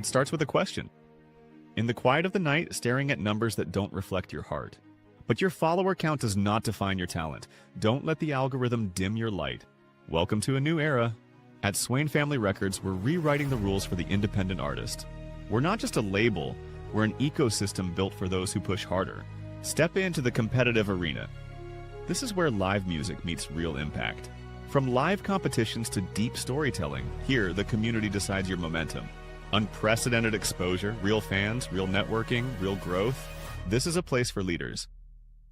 It starts with a question. In the quiet of the night, staring at numbers that don't reflect your heart. But your follower count does not define your talent. Don't let the algorithm dim your light. Welcome to a new era. At Swain Family Records, we're rewriting the rules for the independent artist. We're not just a label, we're an ecosystem built for those who push harder. Step into the competitive arena. This is where live music meets real impact. From live competitions to deep storytelling, here the community decides your momentum. Unprecedented exposure, real fans, real networking, real growth. This is a place for leaders.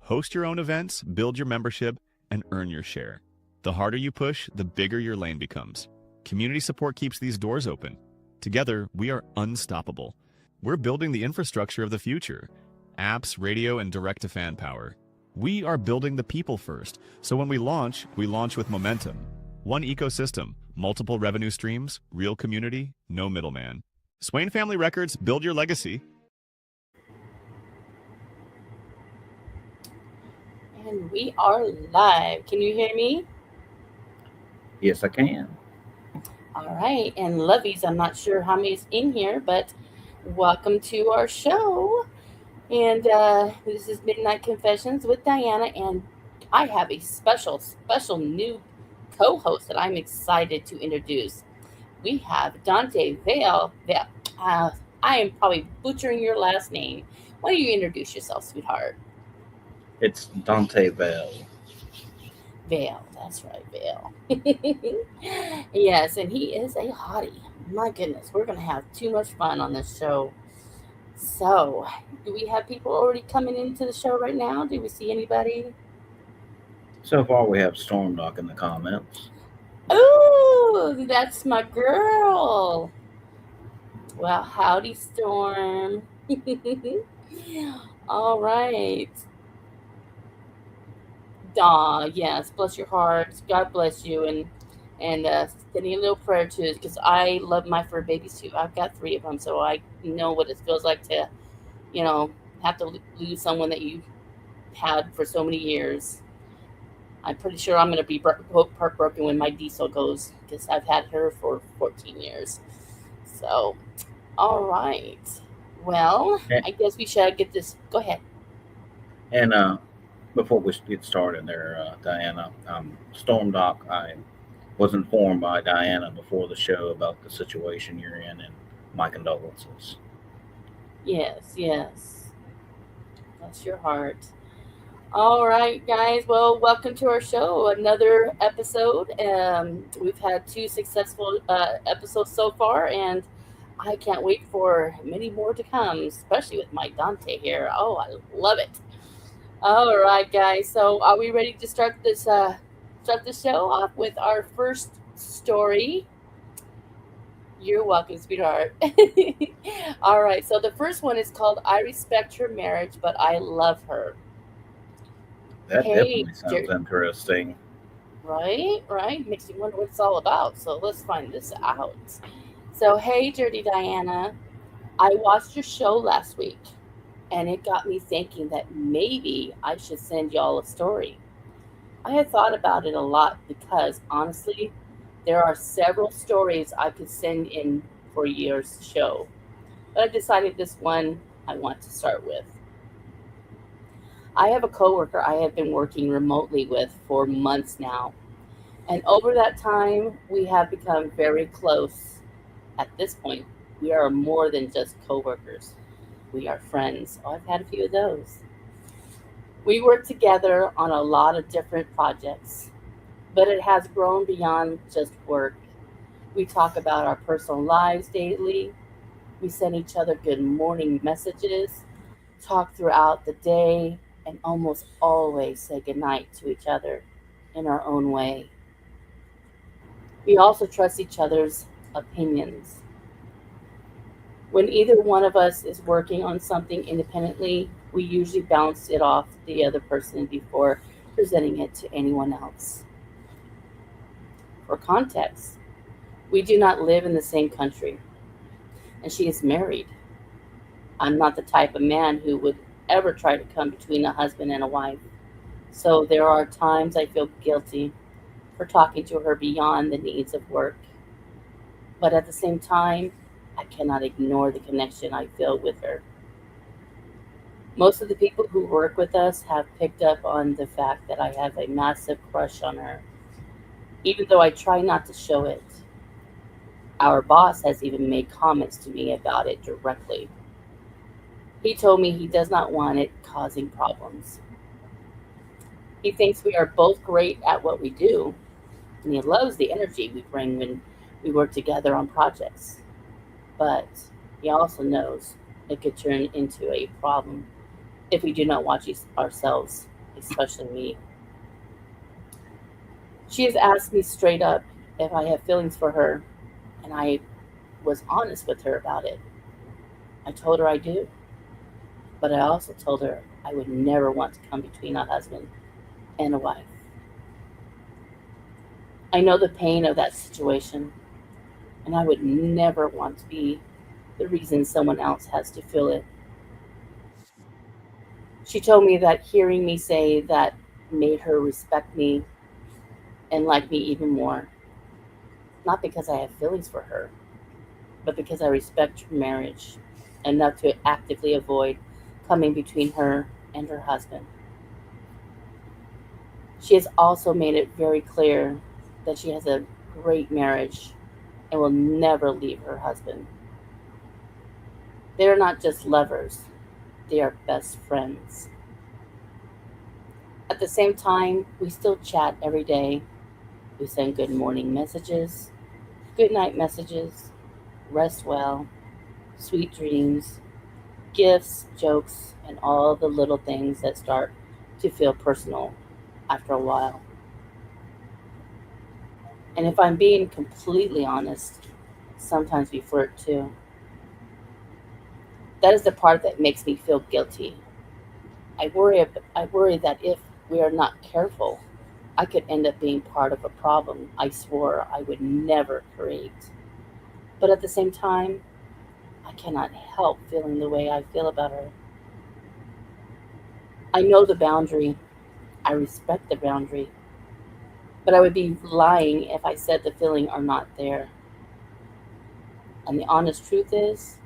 Host your own events, build your membership, and earn your share. The harder you push, the bigger your lane becomes. Community support keeps these doors open. Together, we are unstoppable. We're building the infrastructure of the future. Apps, radio, and direct-to-fan power. We are building the people first, so when we launch with momentum. One ecosystem, multiple revenue streams, real community, no middleman. Swain Family Records, build your legacy. And we are live. Can you hear me? Yes, I can. All right. And lovies, I'm not sure how many's in here, but welcome to our show. And this is Midnight Confessions with Diana, and I have a special new co-host that I'm excited to introduce. We have Dante Vale. I am probably butchering your last name. Why don't you introduce yourself, sweetheart? It's Dante Vale. Vale, that's right, Vale. Yes, and he is a hottie. My goodness, we're going to have too much fun on this show. So, do we have people already coming into the show right now? Do we see anybody? So far, we have Storm Dock in the comments. Oh, that's my girl. Well, howdy, Storm. All right. Daw, yes, bless your hearts. God bless you, and sending a little prayer to it because I love my fur babies too. I've got 3 of them, so I know what it feels like to, have to lose someone that you had for so many years. I'm pretty sure I'm going to be heartbroken when my diesel goes because I've had her for 14 years. So, all right. Well, I guess we should get this. Go ahead. And before we get started there, Diana, Storm Dock, I was informed by Diana before the show about the situation you're in, and my condolences. Yes. Bless your heart. All right, guys. Well, welcome to our show. Another episode. We've had 2 successful episodes so far, and I can't wait for many more to come, especially with my Dante here. Oh, I love it. All right, guys. So, are we ready to start the show off with our first story? You're welcome, sweetheart. All right. So the first one is called "I Respect Her Marriage, but I Love Her." That Hey, definitely sounds interesting. right. Makes you wonder what it's all about. So let's find this out. So, hey, Dirty Diana, I watched your show last week, and it got me thinking that maybe I should send y'all a story. I had thought about it a lot because, honestly, there are several stories I could send in for your show, but I decided this one I want to start with. I have a coworker I have been working remotely with for months now, and over that time, we have become very close. At this point, we are more than just coworkers. We are friends. Oh, I've had a few of those. We work together on a lot of different projects, but it has grown beyond just work. We talk about our personal lives daily. We send each other good morning messages, talk throughout the day, and almost always say goodnight to each other in our own way. We also trust each other's opinions. When either one of us is working on something independently, we usually bounce it off the other person before presenting it to anyone else. For context, we do not live in the same country, and she is married. I'm not the type of man who would ever try to come between a husband and a wife, so there are times I feel guilty for talking to her beyond the needs of work. But at the same time, I cannot ignore the connection I feel with her. Most of the people who work with us have picked up on the fact that I have a massive crush on her, even though I try not to show it. Our boss has even made comments to me about it directly. He told me he does not want it causing problems. He thinks we are both great at what we do, and he loves the energy we bring when we work together on projects. But he also knows it could turn into a problem if we do not watch ourselves, especially me. She has asked me straight up if I have feelings for her, and I was honest with her about it. I told her I do, but I also told her I would never want to come between a husband and a wife. I know the pain of that situation, and I would never want to be the reason someone else has to feel it. She told me that hearing me say that made her respect me and like me even more, not because I have feelings for her, but because I respect her marriage enough to actively avoid coming between her and her husband. She has also made it very clear that she has a great marriage and will never leave her husband. They are not just lovers, they are best friends. At the same time, we still chat every day. We send good morning messages, good night messages, rest well, sweet dreams, gifts, jokes, and all the little things that start to feel personal after a while. And if I'm being completely honest, sometimes we flirt too. That is the part that makes me feel guilty. I worry that if we are not careful, I could end up being part of a problem I swore I would never create. But at the same time, I cannot help feeling the way I feel about her. I know the boundary, I respect the boundary, but I would be lying if I said the feeling are not there. And the honest truth is,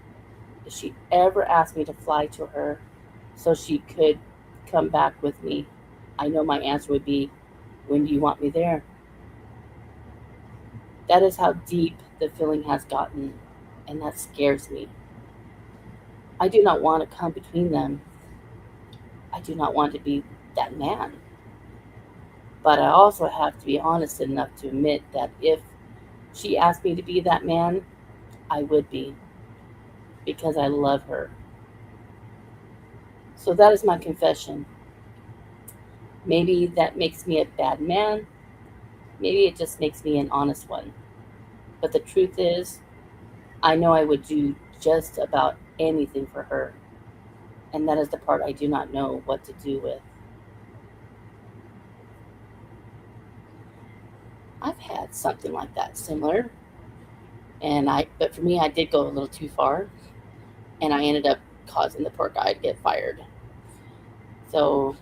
if she ever asked me to fly to her so she could come back with me, I know my answer would be, when do you want me there? That is how deep the feeling has gotten, and that scares me. I do not want to come between them. I do not want to be that man. But I also have to be honest enough to admit that if she asked me to be that man, I would be, because I love her. So that is my confession. Maybe that makes me a bad man. Maybe it just makes me an honest one. But the truth is, I know I would do just about anything for her. And that is the part I do not know what to do with. I've had something like that similar. But for me, I did go a little too far. And I ended up causing the poor guy to get fired. So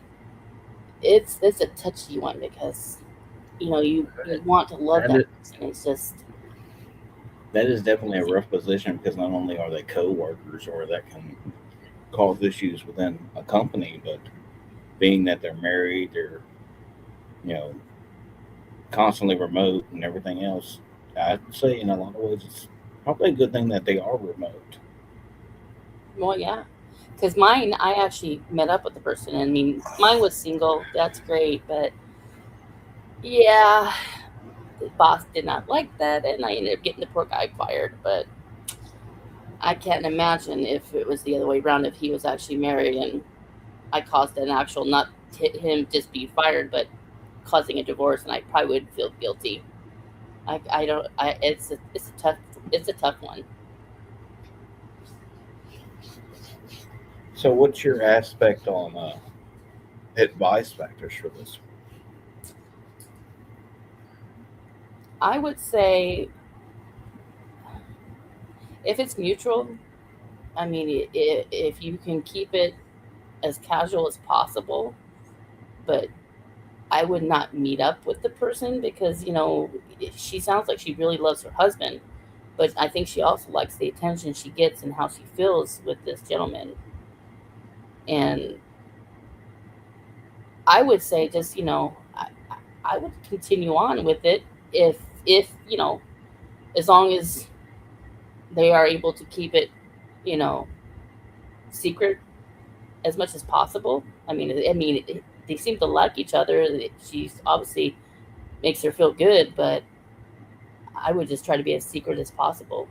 it's a touchy one because you want to love That that is, person. It's just that is definitely a easy. rough position because not only are they co-workers or that can cause issues within a company, but being that they're married, they're you know constantly remote and everything else. I'd say in a lot of ways it's probably a good thing that they are remote. Well, yeah, because mine, I actually met up with the person. And I mean, mine was single. That's great, but yeah, the boss did not like that, and I ended up getting the poor guy fired. But I can't imagine if it was the other way around. If he was actually married and I caused an actual not him just be fired, but causing a divorce, and I probably would feel guilty. I don't. It's a tough one. So, what's your aspect on advice factors for this? I would say if it's mutual, I mean, if you can keep it as casual as possible, but I would not meet up with the person because she sounds like she really loves her husband, but I think she also likes the attention she gets and how she feels with this gentleman. And I would say just, I would continue on with it if as long as they are able to keep it, you know, secret as much as possible. They seem to like each other. She's obviously makes her feel good, but I would just try to be as secret as possible.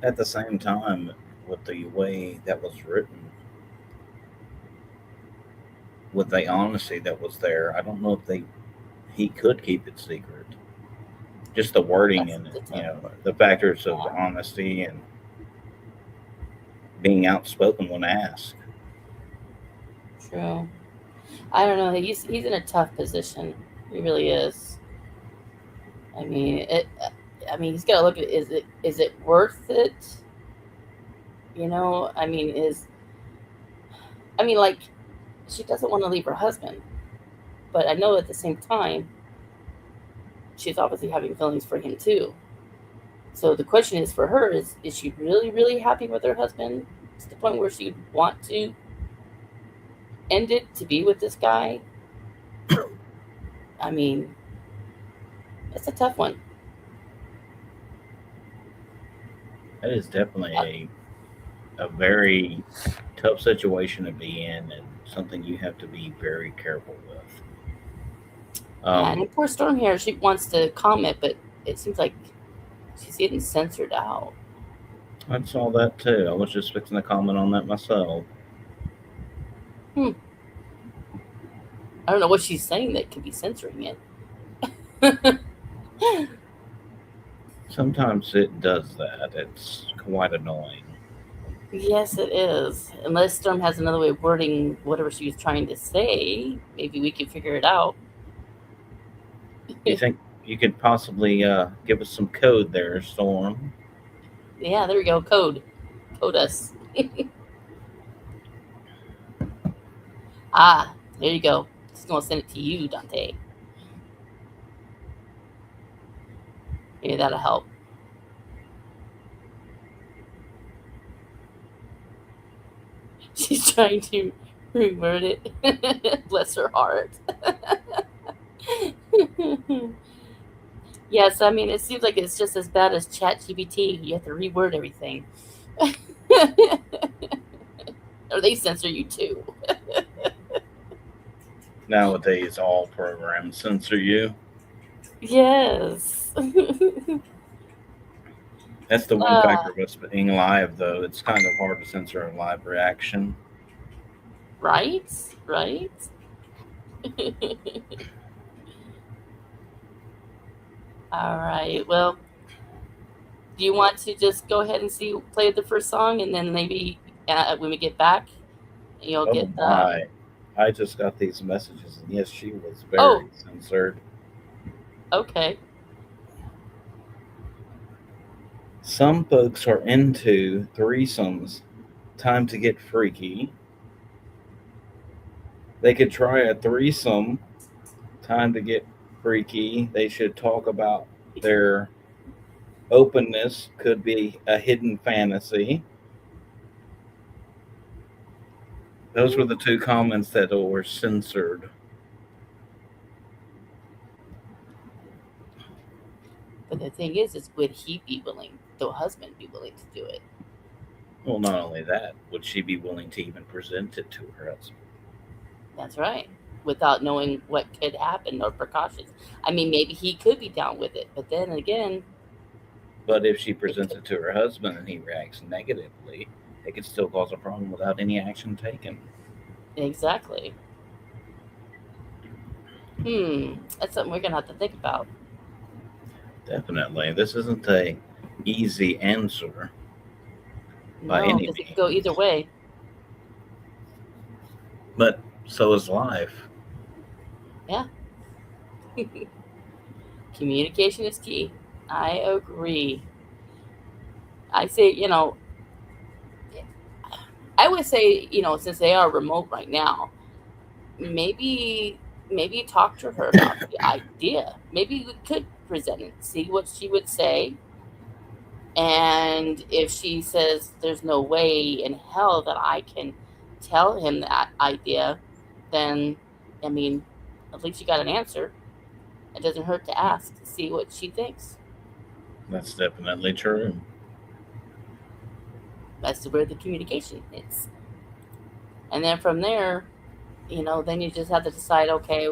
At the same time, with the way that was written, with the honesty that was there, I don't know if he could keep it secret. Just the wording That's and the tough part. the factors of Yeah, honesty and being outspoken when asked. true. I don't know. He's in a tough position. He really is. I mean, he's got to look at is it worth it? I mean, like she doesn't want to leave her husband, but I know at the same time she's obviously having feelings for him too. So the question is for her is she really really happy with her husband to the point where she'd want to end it to be with this guy? I mean, it's a tough one. That is definitely Uh, a very tough situation to be in and something you have to be very careful with. yeah, Um, and poor Storm here, she wants to comment, but it seems like she's getting censored out. I saw that too. I was just fixing to comment on that myself. Hmm. I don't know what she's saying that could be censoring it. Sometimes it does that. It's quite annoying. Yes, it is. Unless Storm has another way of wording whatever she was trying to say, maybe we could figure it out. You think you could possibly give us some code there, Storm? Yeah, there we go. Code us. Ah, there you go. Just gonna send it to you, Dante. Maybe that'll help. She's trying to reword it. Bless her heart. Yes, I mean, it seems like it's just as bad as ChatGPT. You have to reword everything. Or they censor you too. Nowadays, all programs censor you. Yes. That's the one uh, factor of us being live, though. It's kind of hard to censor a live reaction. right? Right? All right. Well, do you want to just go ahead and play the first song, and then maybe when we get back, you'll Oh get the. my. I just got these messages, and yes, she was Oh, very censored. okay. Some folks are into threesomes. Time to get freaky. They could try a threesome. Time to get freaky. They should talk about their openness. Could be a hidden fantasy. Those were the two comments that were censored. But the thing is would he be willing, the husband be willing to do it? Well, not only that, would she be willing to even present it to her husband? That's right. Without knowing what could happen or precautions. I mean, maybe he could be down with it, but then again, But if she it presents could, it to her husband and he reacts negatively, it could still cause a problem without any action taken. exactly. That's something we're gonna have to think about. Definitely. This isn't a easy answer by No, any because it could go means. either way. But so is life. Yeah. Communication is key. I agree. I say, I would say, since they are remote right now, maybe maybe talk to her about the idea. Maybe we could present it, see what she would say. And if she says there's no way in hell that I can tell him that idea, then, I mean, at least you got an answer. It doesn't hurt to ask to see what she thinks. That's definitely true. That's where the communication is. And then from there, then you just have to decide, okay,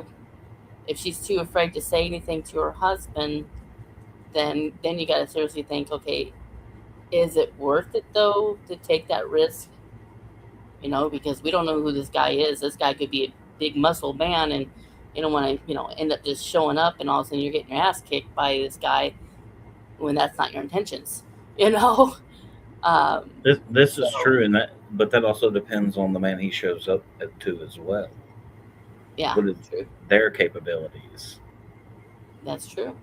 if she's too afraid to say anything to her husband, then you got to seriously think, okay, is it worth it though to take that risk? Because we don't know who this guy is. This guy could be a big muscle man, and you don't want to, end up just showing up and all of a sudden you're getting your ass kicked by this guy when that's not your intentions. This is true, but that also depends on the man he shows up to as well. Yeah, what is true. Their capabilities. That's true.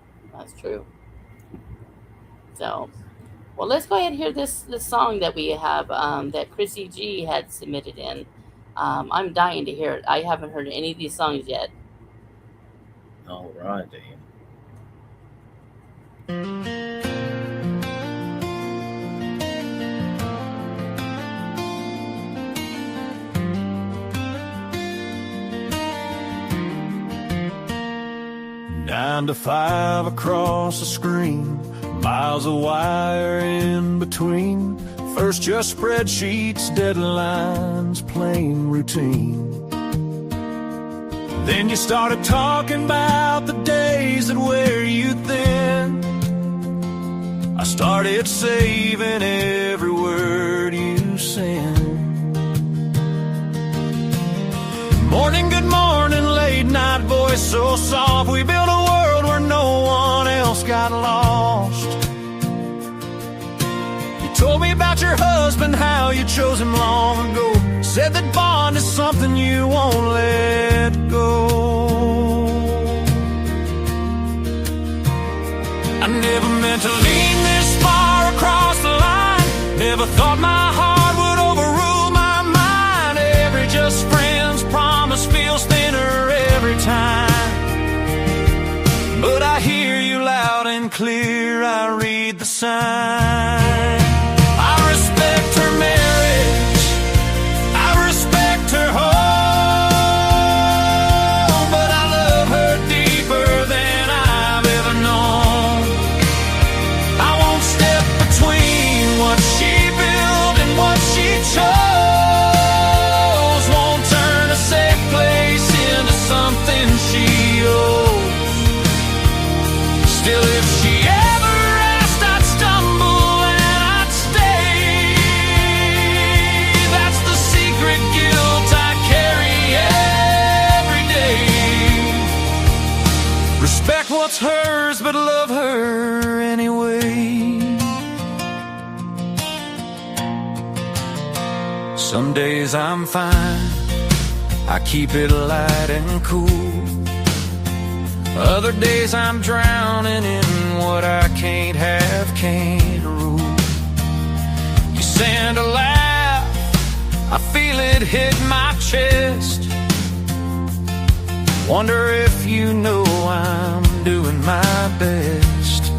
So, well, let's go ahead and hear this song that we have that Chrissy G had submitted in. I'm dying to hear it. I haven't heard any of these songs yet. All right, Nine to 5 across the screen, miles of wire in between. First just spreadsheets, deadlines, plain routine. Then you started talking about the days that wear you thin. I started saving every word you send. Morning, good morning, late night voice so soft. We built a world where no one else got lost. You told me about your husband, how you chose him long ago. Said that bond is something you won't let go. I never meant to lean this far across the line. Never thought my heart would overrule my mind. Every just friend's promise feels thinner every time. But I hear you loud and clear, I read the sign. I respect her marriage, I respect her home, but I love her deeper than I've ever known. I won't step between what she built and what she chose. Won't turn a safe place into something she owes. Still, if she ever asked, I'd stumble and I'd stay. That's the secret guilt I carry every day. Respect what's hers, but love her anyway. Some days I'm fine, I keep it light and cool. Other days I'm drowning in what I can't have, can't rule. You send a laugh, I feel it hit my chest. Wonder if you know I'm doing my best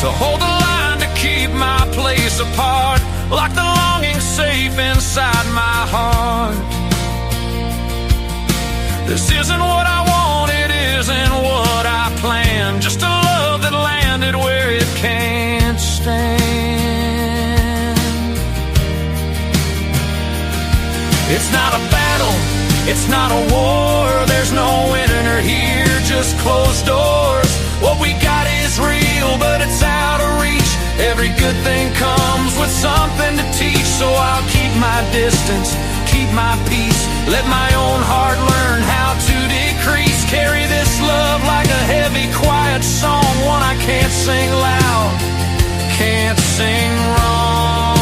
to hold the line, to keep my place apart, like the longing safe inside my heart. This isn't what I want, it isn't what I planned. Just a love that landed where it can't stand. It's not a battle, it's not a war. There's no winner here, just closed doors. What we got is real, but it's out of reach. Every good thing comes with something to teach. So I'll keep my distance, keep my peace, let my own heart learn how to decrease. Carry this love like a heavy, quiet song, one I can't sing loud, can't sing wrong.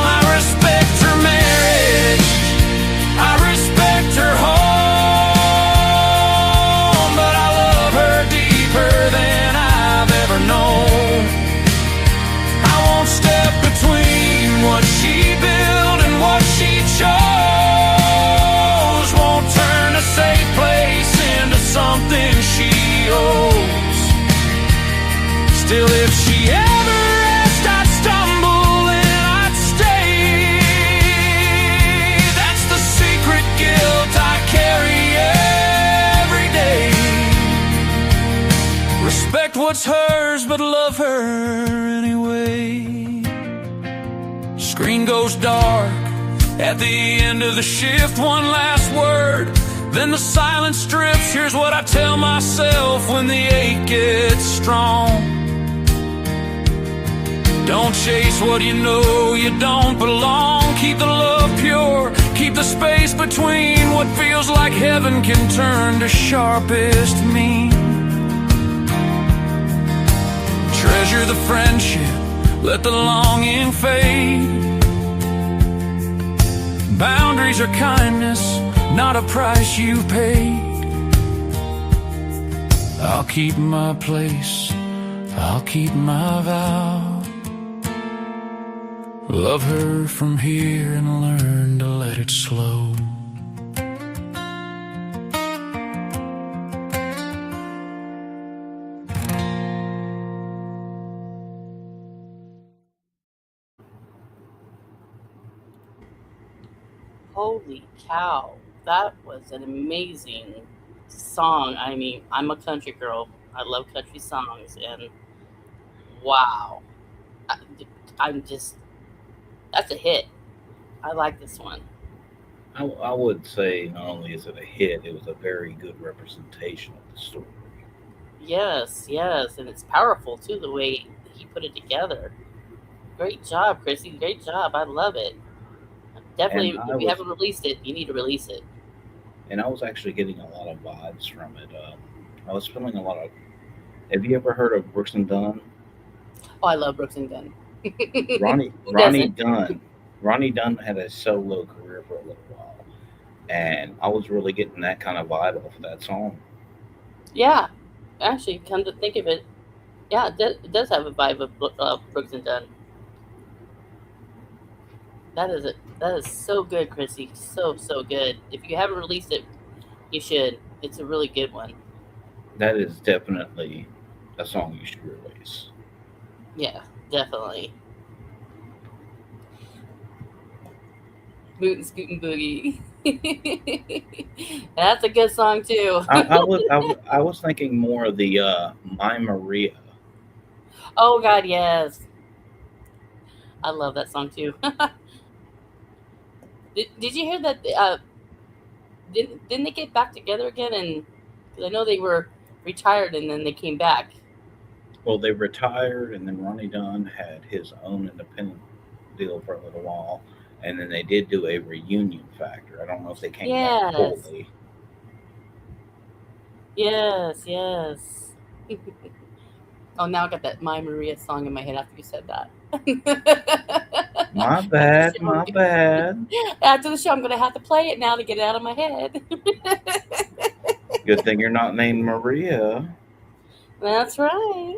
I respect her marriage, I respect her home, but I love her deeper than I've ever known. I won't step between what she built Still, if she ever asked, I'd stumble and I'd stay. That's the secret guilt I carry every day. Respect what's hers, but love her anyway. Screen goes dark at the end of the shift, one last word, then the silence strips. Here's what I tell myself when the ache gets strong. Don't chase what you know you don't belong. Keep the love pure, keep the space between. What feels like heaven can turn to sharpest mean. Treasure the friendship, let the longing fade. Boundaries are kindness, not a price you paid. I'll keep my place, I'll keep my vow. Love her from here and learn to let it slow. Holy cow, that was an amazing song. I mean, I'm a country girl. I love country songs, and wow. I, I'm just, that's a hit. I like this one. I would say not only is it a hit, it was a very good representation of the story. Yes, yes, and it's powerful too, the way he put it together. Great job, Chrissy. Great job. I love it. Definitely, And if you haven't released it, you need to release it. I was actually getting a lot of vibes from it. I was feeling a lot of. Have you ever heard of Brooks and Dunn? Oh, I love Brooks and Dunn. Ronnie Who Ronnie doesn't? Dunn. Ronnie Dunn had a solo career for a little while, and I was really getting that kind of vibe off of that song. Yeah, actually, come to think of it, yeah, it does have a vibe of Brooks and Dunn. That is it. That is so good, Chrissy. So good. If you haven't released it, you should. It's a really good one. That is definitely a song you should release. Yeah, definitely. Boot and Scoot and Boogie. That's a good song too. I was thinking more of the My Maria. Oh God, yes. I love that song too. Did you hear that? Didn't they get back together again? And 'cause I know they were retired and then they came back. Well, they retired, and then Ronnie Dunn had his own independent deal for a little while, and then they did do a reunion factor. I don't know if they came back Yes, fully. yes. Oh, now I got that My Maria song in my head after you said that. My After the bad, show, my bad. after the show, I'm gonna have to play it now to get it out of my head. Good thing you're not named Maria. That's right.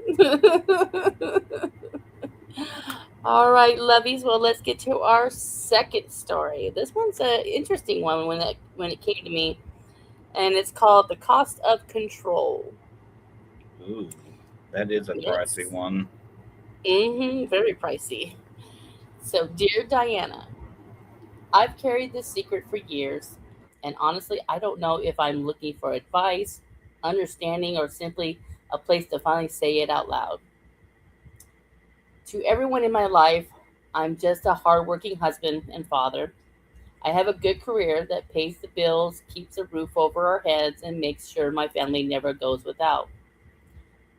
All right, lovies. Well, let's get to our second story. This one's an interesting one when it came to me, and it's called "The Cost of Control." Ooh, that is a pricey Yes. one. Very pricey. So, dear Diana, I've carried this secret for years, and honestly, I don't know if I'm looking for advice, understanding, or simply a place to finally say it out loud. To everyone in my life, I'm just a hardworking husband and father. I have a good career that pays the bills, keeps a roof over our heads, and makes sure my family never goes without.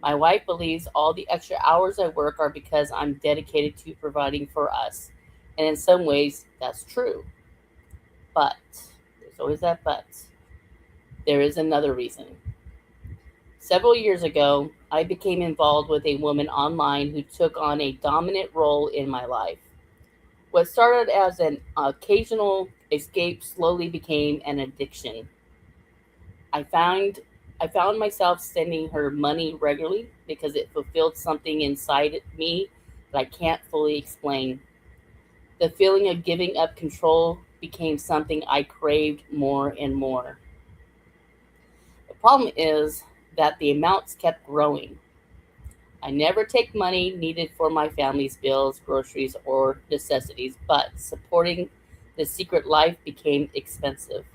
My wife believes all the extra hours I work are because I'm dedicated to providing for us. And in some ways, that's true. But, there's always that but. There is another reason. Several years ago, I became involved with a woman online who took on a dominant role in my life. What started as an occasional escape slowly became an addiction. I found I found myself sending her money regularly because it fulfilled something inside me that I can't fully explain. The feeling of giving up control became something I craved more and more. The problem is that the amounts kept growing. I never take money needed for my family's bills, groceries, or necessities, but supporting the secret life became expensive.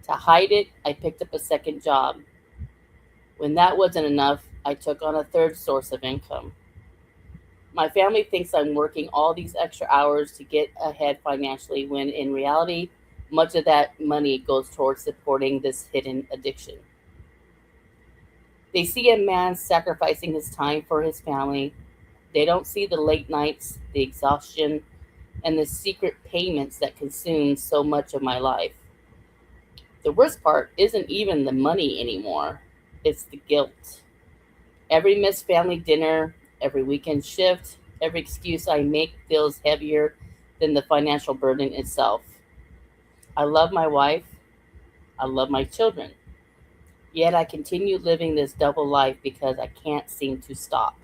To hide it, I picked up a second job. When that wasn't enough, I took on a third source of income. My family thinks I'm working all these extra hours to get ahead financially, when in reality, much of that money goes towards supporting this hidden addiction. They see a man sacrificing his time for his family. They don't see the late nights, the exhaustion, and the secret payments that consume so much of my life. The worst part isn't even the money anymore, it's the guilt. Every missed family dinner, every weekend shift, every excuse I make feels heavier than the financial burden itself. I love my wife, I love my children, yet I continue living this double life because I can't seem to stop.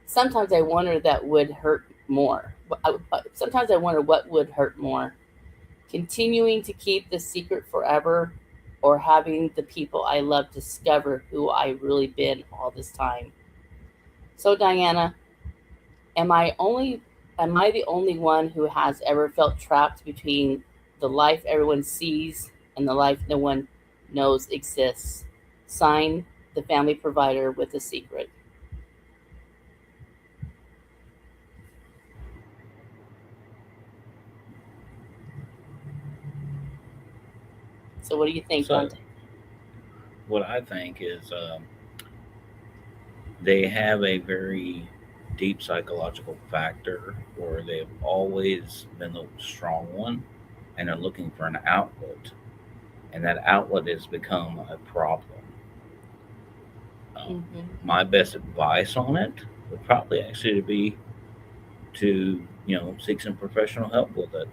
Sometimes I wonder that would hurt more. Sometimes I wonder what would hurt more: continuing to keep the secret forever, or having the people I love discover who I really been all this time. So Diana, am I only am I the only one who has ever felt trapped between the life everyone sees and the life no one knows exists? Sign, the family provider with a secret. So what do you think, So, Dante? what I think is they have a very deep psychological factor where they've always been the strong one and are looking for an outlet. And that outlet has become a problem. Hmm. My best advice on it would probably actually be to, seek some professional help with it.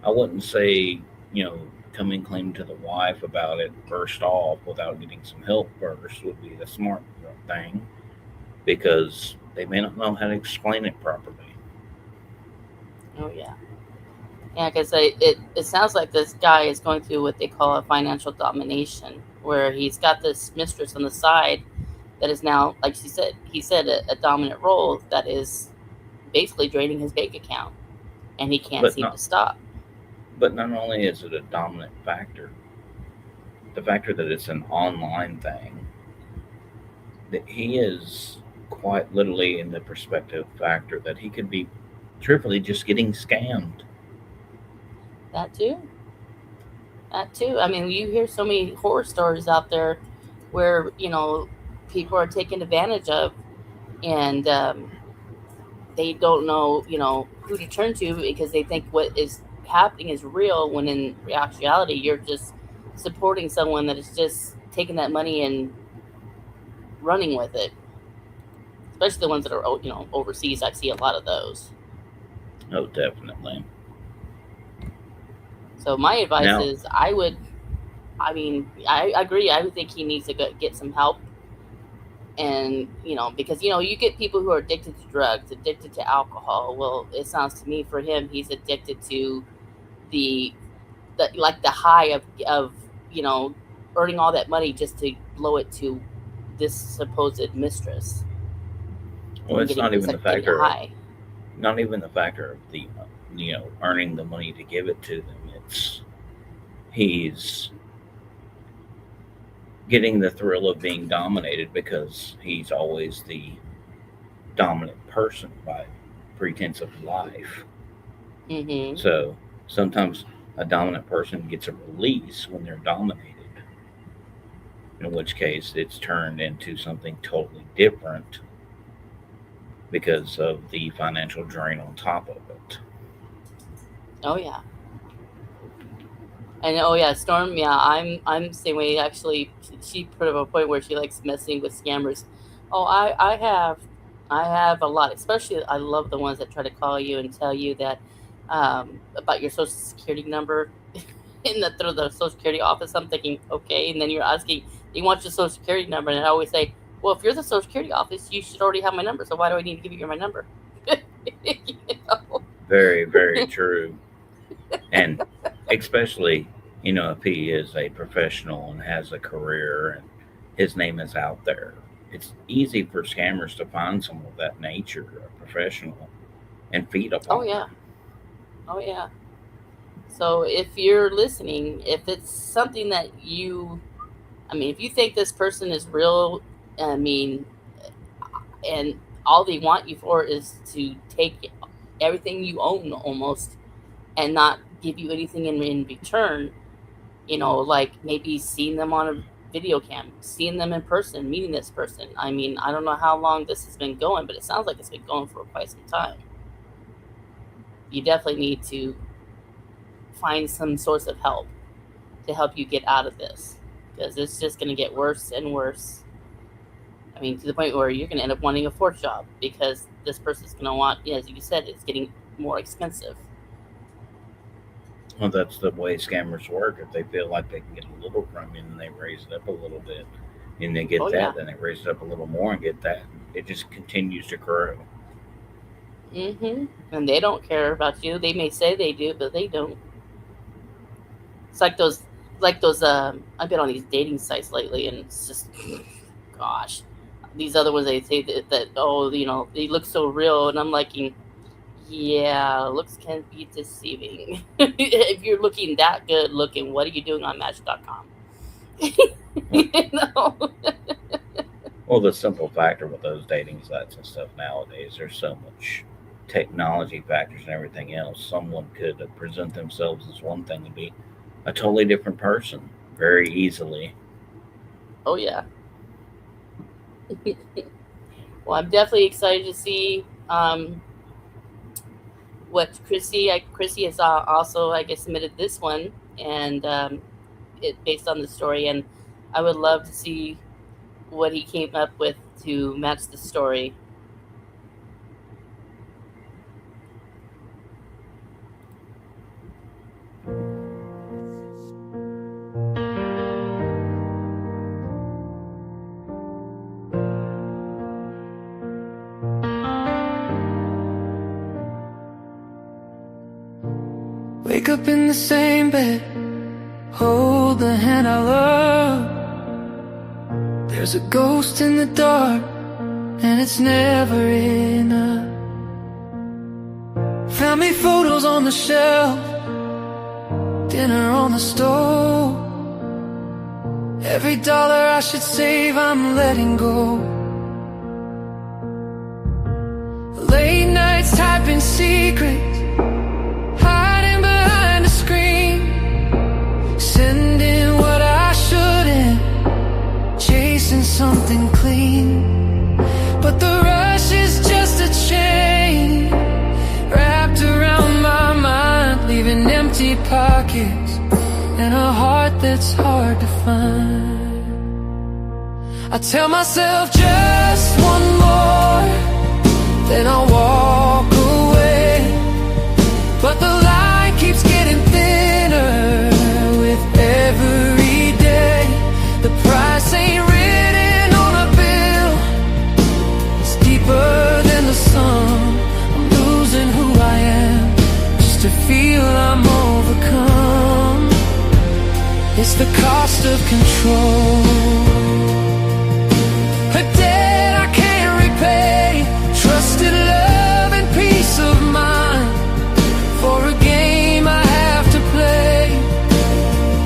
I wouldn't say, you know, coming clean to the wife about it first off without getting some help first would be the smart thing because they may not know how to explain it properly. Oh yeah, yeah. Because it sounds like this guy is going through what they call a financial domination, where he's got this mistress on the side that is now, like he said, a dominant role that is basically draining his bank account, and he can't But seem to not stop. but not only is it a dominant factor, the factor that it's an online thing, that he is quite literally in the perspective factor that he could be truthfully just getting scammed. That too. That too. I mean, you hear so many horror stories out there where people are taken advantage of, and they don't know who to turn to because they think what is happening is real, when in reality you're just supporting someone that is just taking that money and running with it. Especially the ones that are overseas. I see a lot of those. Oh, definitely. So my advice Now, is, I mean, I agree. I would think he needs to get some help. And because you get people who are addicted to drugs, addicted to alcohol. Well, it sounds to me, for him, he's addicted to the like the high of you know earning all that money just to blow it to this supposed mistress, well, and it's not even the getting factor of high. not even the factor of the earning the money to give it to them. It's he's getting the thrill of being dominated because he's always the dominant person by pretense of life. Hmm. So sometimes a dominant person gets a release when they're dominated, in which case it's turned into something totally different because of the financial drain on top of it. Oh yeah. And oh yeah, Storm. Yeah, I'm the same way. Actually, she put up a point where she likes messing with scammers. Oh, I have a lot. Especially, I love the ones that try to call you and tell you that about your social security number in through the social security office. I'm thinking, okay, and then you're asking, they want your social security number, and I always say, well, if you're the social security office, you should already have my number. So why do I need to give you my number? you know? Very, very true. And especially, if he is a professional and has a career and his name is out there, it's easy for scammers to find someone of that nature, a professional, and feed upon Oh yeah. Oh yeah. So if you're listening, if it's something that if you think this person is real, I mean, and all they want you for is to take everything you own almost and not give you anything in return, like maybe seeing them on a video cam, seeing them in person, meeting this person. I mean, I don't know how long this has been going, but it sounds like it's been going for quite some time. You definitely need to find some source of help to help you get out of this, because it's just going to get worse and worse. I mean, to the point where you're going to end up wanting a fourth job because this person's going to want, as you said, it's getting more expensive. Well, that's the way scammers work. If they feel like they can get a little from you, then they raise it up a little bit. And they get Yeah. then they raise it up a little more and get that. It just continues to grow. And they don't care about you. They may say they do, but they don't. It's like those. I've been on these dating sites lately, and it's just, gosh, these other ones, they say that they look so real, and I'm like, yeah, looks can be deceiving. If you're looking that good looking, what are you doing on Match.com? Well, the simple factor with those dating sites and stuff nowadays, there's so much technology factors and everything else. Someone could present themselves as one thing and be a totally different person very easily. Oh yeah. Well, I'm definitely excited to see what Chrissy has also, I guess, submitted this one, and it based on the story, and I would love to see what he came up with to match the story. Wake up in the same bed, hold the hand I love. There's a ghost in the dark, and it's never enough. Family photos on the shelf, dinner on the stove. Every dollar I should save, I'm letting go. Late nights typing secrets, hiding behind a screen, sending what I shouldn't, chasing something clean. But the rush is just a chain wrapped around my mind, leaving empty pockets and a heart that's hard to find. I tell myself just one more, then I'll walk away. But the line keeps getting thinner with every day. The price ain't written on a bill, it's deeper than the sun. I'm losing who I am just to feel I'm overcome. It's the cost of control, a debt I can't repay. Trusted love and peace of mind for a game I have to play.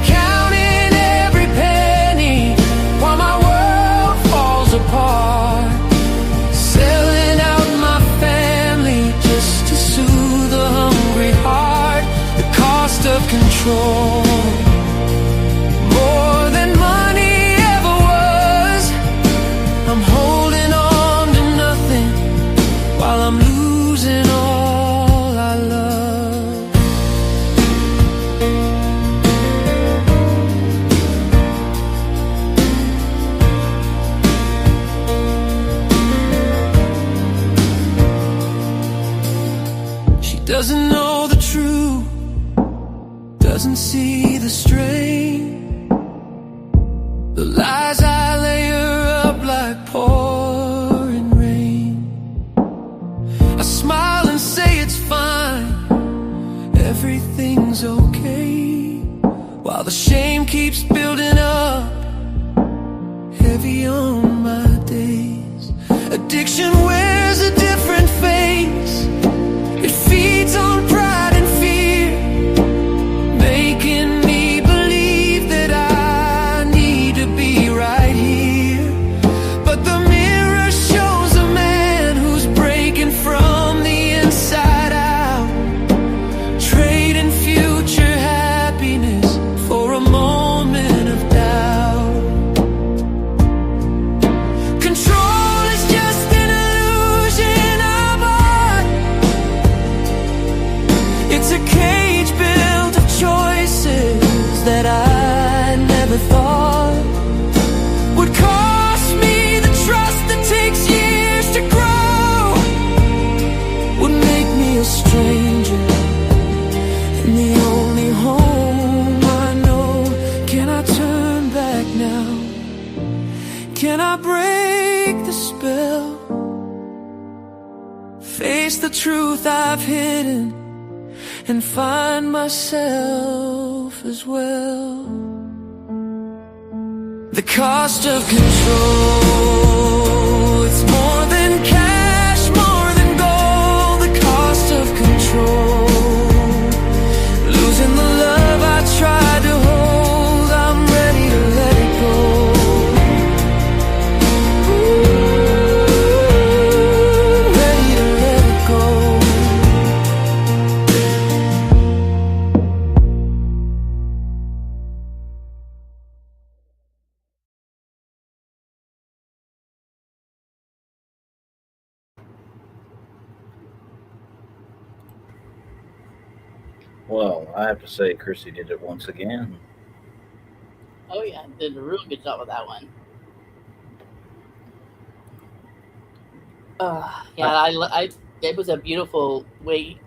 Counting every penny while my world falls apart. Selling out my family just to soothe a hungry heart. The cost of control, more than money ever was. I'm holding on to nothing while I'm losing all I love. She doesn't know the truth, doesn't see the strain. The lies I lay her up like pouring rain. I smile and say it's fine, everything's okay, while the shame keeps building up heavy on my day. Addiction wears a different face. It feeds on pride and fear, making me believe that I need to be right here. But the mirror shows a man who's breaking from the inside out, trading future happiness for a moment of doubt. Control is just an illusion of art. It's a cage built of choices that I never thought would cost me the trust that takes years to grow, would make me a stranger in the only home I know. Can I turn back now? Can I break the spell? Face the truth I've hidden and find myself as well. The cost of control, it's more than cash, more than gold. The cost of control, losing the love I tried to hold. I'm ready to let it go. Ooh, ready to let it go. Well, I have to say, Chrissy did it once again. Oh yeah, did a real good job with that one. Yeah, it was a beautiful way.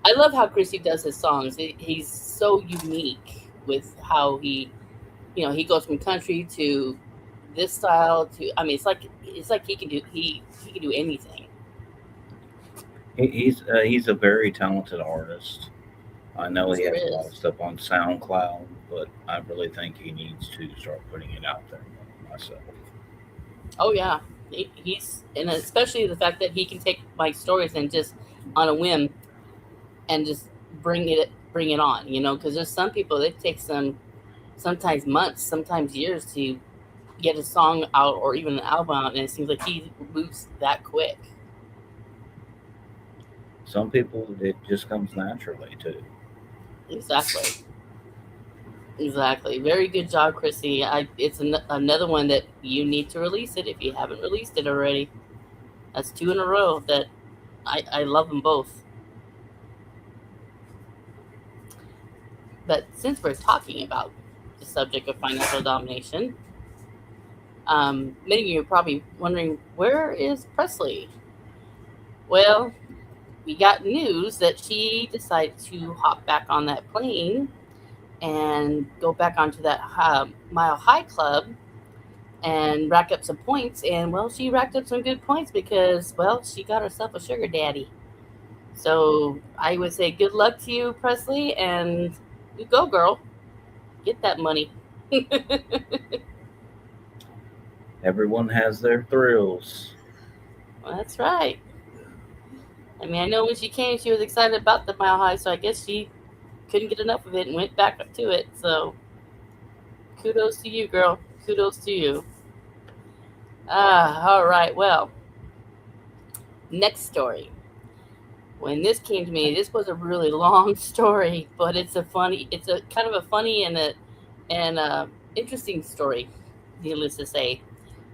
I love how Chrissy does his songs. He's so unique with how he goes from country to this style to. I mean, it's like he can do anything. He's a very talented artist. I know he Sure has a lot of is. stuff on SoundCloud, but I really think he needs to start putting it out there myself. Oh yeah, and especially the fact that he can take my stories and just on a whim and just bring it on. Because there's some people that take sometimes months, sometimes years to get a song out or even an album out, and it seems like he moves that quick. Some people, it just comes naturally too. Exactly. Exactly. Very good job, Chrissy. It's another one that you need to release it if you haven't released it already. That's two in a row that I love them both. But since we're talking about the subject of financial domination, many of you are probably wondering, where is Presley? Well, we got news that she decided to hop back on that plane and go back onto that Mile High Club and rack up some points. And, well, she racked up some good points because, well, she got herself a sugar daddy. So I would say good luck to you, Presley, and you go, girl. Get that money. Everyone has their thrills. Well, that's right. I mean, I know when she came, she was excited about the Mile High, so I guess she couldn't get enough of it and went back up to it. So kudos to you, girl. Kudos to you. All right. Well, next story. When this came to me, this was a really long story, but it's a kind of a funny and interesting story. Needless to say,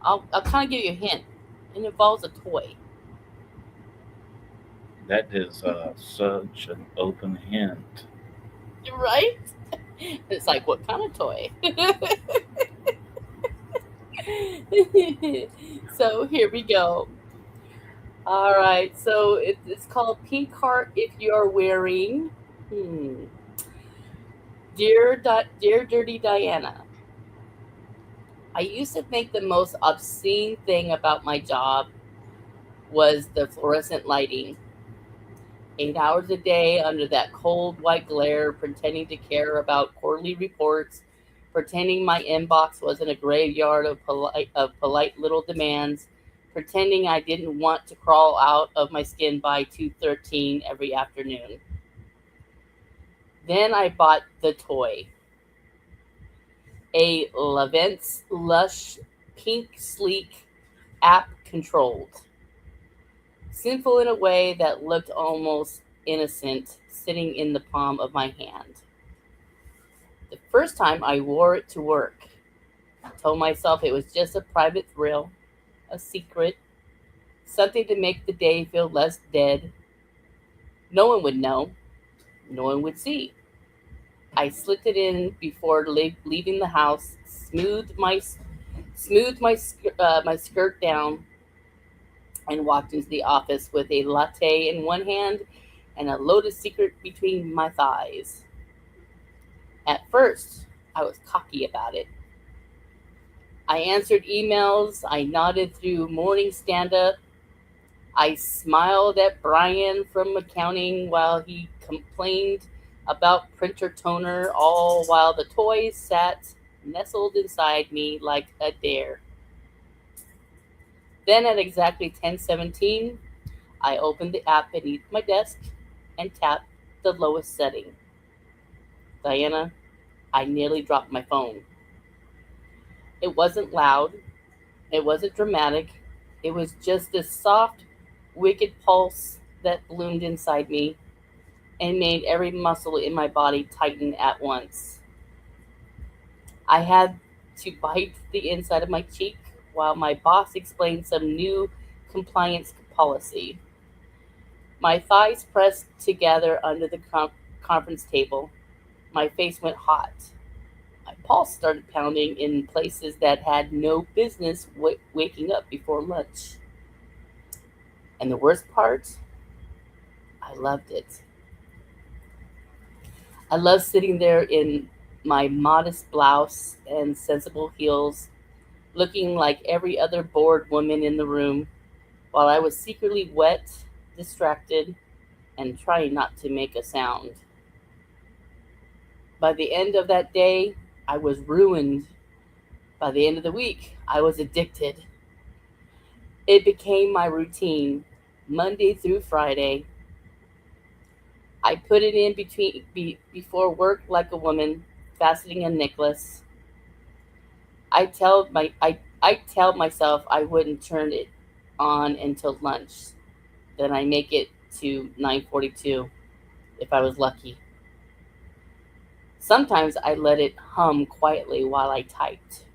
I'll kind of give you a hint. It involves a toy. That is such an open hint. Right? It's like, what kind of toy? So here we go. All right. So it's called Pink Heart If You're Wearing. Dear Dirty Diana, I used to think the most obscene thing about my job was the fluorescent lighting. 8 hours a day under that cold white glare, pretending to care about quarterly reports, pretending my inbox wasn't a graveyard of polite little demands, pretending I didn't want to crawl out of my skin by 2:13 every afternoon. Then I bought the toy, a Levent's Lush Pink Sleek app controlled. Simple in a way that looked almost innocent, sitting in the palm of my hand. The first time I wore it to work, I told myself it was just a private thrill, a secret, something to make the day feel less dead. No one would know, no one would see. I slipped it in before leaving the house, smoothed my skirt down, and walked into the office with a latte in one hand and a loaded secret between my thighs. At first, I was cocky about it. I answered emails, I nodded through morning stand up, I smiled at Brian from accounting while he complained about printer toner, all while the toys sat nestled inside me like a dare. Then at exactly 10:17, I opened the app beneath my desk and tapped the lowest setting. Diana, I nearly dropped my phone. It wasn't loud, it wasn't dramatic, it was just this soft, wicked pulse that bloomed inside me and made every muscle in my body tighten at once. I had to bite the inside of my cheek while my boss explained some new compliance policy. My thighs pressed together under the conference table. My face went hot. My pulse started pounding in places that had no business waking up before lunch. And the worst part, I loved it. I loved sitting there in my modest blouse and sensible heels, looking like every other bored woman in the room, while I was secretly wet, distracted, and trying not to make a sound. By the end of that day, I was ruined. By the end of the week, I was addicted. It became my routine, Monday through Friday. I put it in before work like a woman, fastening a necklace. I tell myself I wouldn't turn it on until lunch. Then I make it to 9:42 if I was lucky. Sometimes I let it hum quietly while I typed.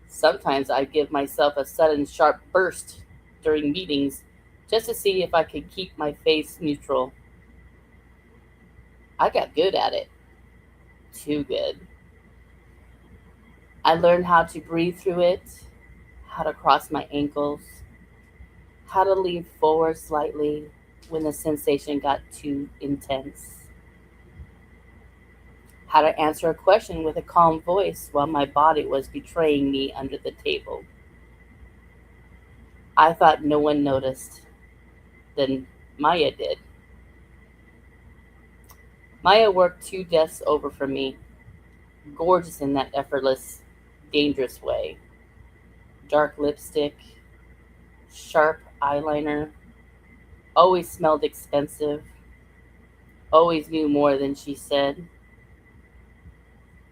Sometimes I give myself a sudden sharp burst during meetings just to see if I could keep my face neutral. I got good at it. Too good. I learned how to breathe through it, how to cross my ankles, how to lean forward slightly when the sensation got too intense, how to answer a question with a calm voice while my body was betraying me under the table. I thought no one noticed. Then Maya did. Maya worked 2 desks over from me, gorgeous in that effortless, dangerous way. Dark lipstick, sharp eyeliner, always smelled expensive, always knew more than she said.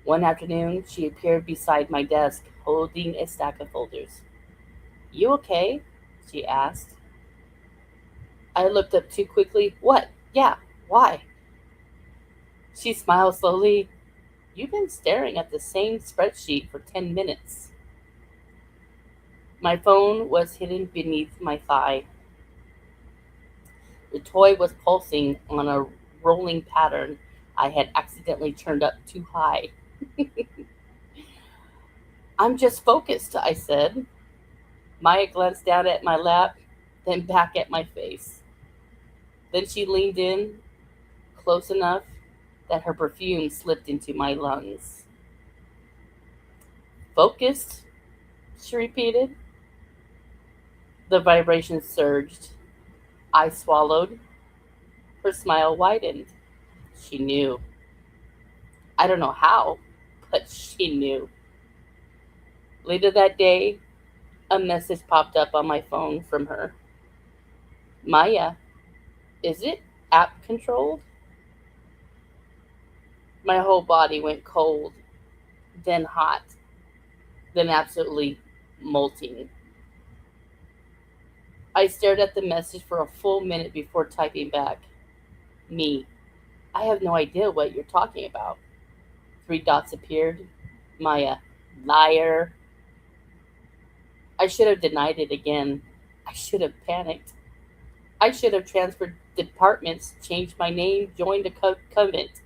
One afternoon, she appeared beside my desk, holding a stack of folders. "You okay?" she asked. I looked up too quickly. "What? Yeah, why?" She smiled slowly. "You've been staring at the same spreadsheet for 10 minutes. My phone was hidden beneath my thigh. The toy was pulsing on a rolling pattern I had accidentally turned up too high. "I'm just focused," I said. Maya glanced down at my lap, then back at my face. Then she leaned in, close enough that her perfume slipped into my lungs. "Focused?" she repeated. The vibration surged. I swallowed. Her smile widened. She knew. I don't know how, but she knew. Later that day, A message popped up on my phone from her. Maya, is it app controlled? My whole body went cold, then hot, then absolutely molting. I stared at the message for a full minute before typing back. Me, I have no idea what you're talking about. Three dots appeared. Maya, liar. I should have denied it again. I should have panicked. I should have transferred departments, changed my name, joined a convent.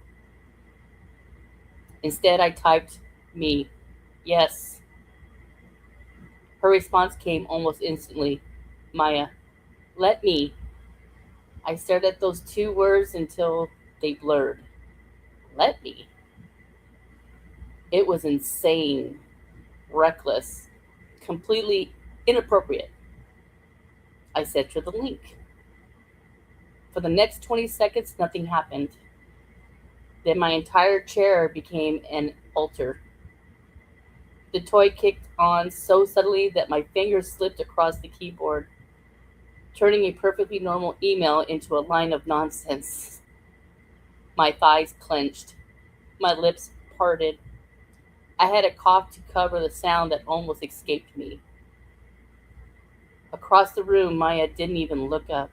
Instead, I typed me. Yes. Her response came almost instantly. Maya, let me. I stared at those two words until they blurred. Let me. It was insane, reckless, completely inappropriate. I sent her the link. For the next 20 seconds, nothing happened. Then my entire chair became an altar. The toy kicked on so subtly that my fingers slipped across the keyboard, turning a perfectly normal email into a line of nonsense. My thighs clenched. My lips parted. I had a cough to cover the sound that almost escaped me. Across the room, Maya didn't even look up.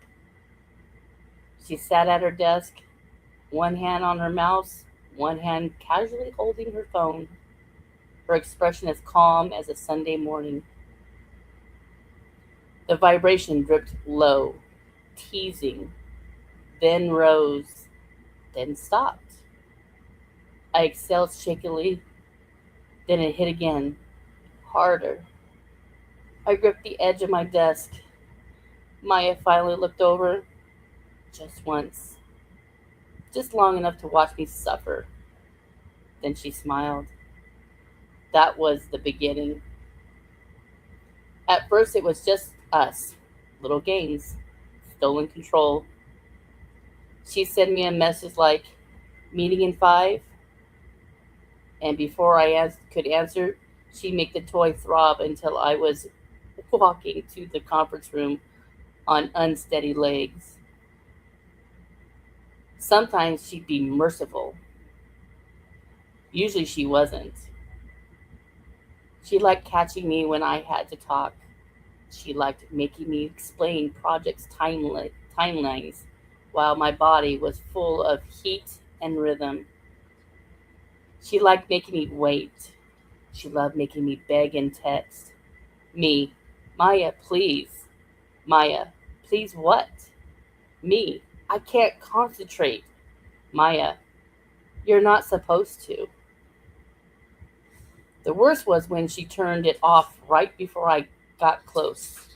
She sat at her desk, one hand on her mouse, one hand casually holding her phone, her expression as calm as a Sunday morning. The vibration dripped low, teasing, then rose, then stopped. I exhaled shakily, then it hit again, harder. I gripped the edge of my desk. Maya finally looked over, just once, just long enough to watch me suffer. Then she smiled. That was the beginning. At first, it was just us, little games, stolen control. She sent me a message like, meeting in 5. And before I could answer, she'd make the toy throb until I was walking to the conference room on unsteady legs. Sometimes she'd be merciful. Usually she wasn't. She liked catching me when I had to talk. She liked making me explain projects' timelines while my body was full of heat and rhythm. She liked making me wait. She loved making me beg and text. Me, Maya, please. Maya, please what? Me, I can't concentrate. Maya, you're not supposed to. The worst was when she turned it off right before I got close.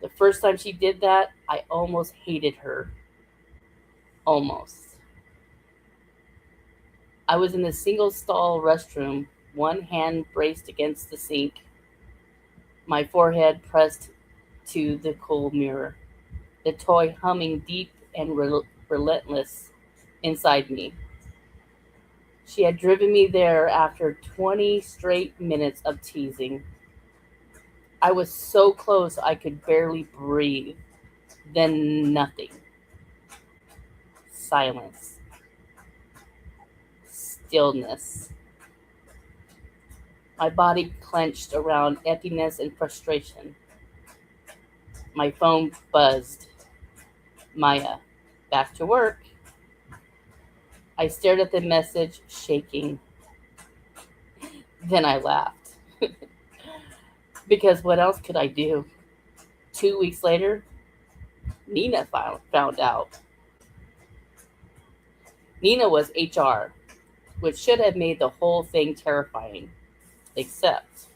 The first time she did that, I almost hated her. Almost. I was in the single stall restroom, one hand braced against the sink, my forehead pressed to the cool mirror, the toy humming deep and relentless inside me. She had driven me there after 20 straight minutes of teasing. I was so close I could barely breathe. Then nothing. Silence. Stillness. My body clenched around emptiness and frustration. My phone buzzed. Maya, back to work. I stared at the message, shaking. Then I laughed. Because what else could I do? 2 weeks later, Nina found out. Nina was HR, which should have made the whole thing terrifying. Except,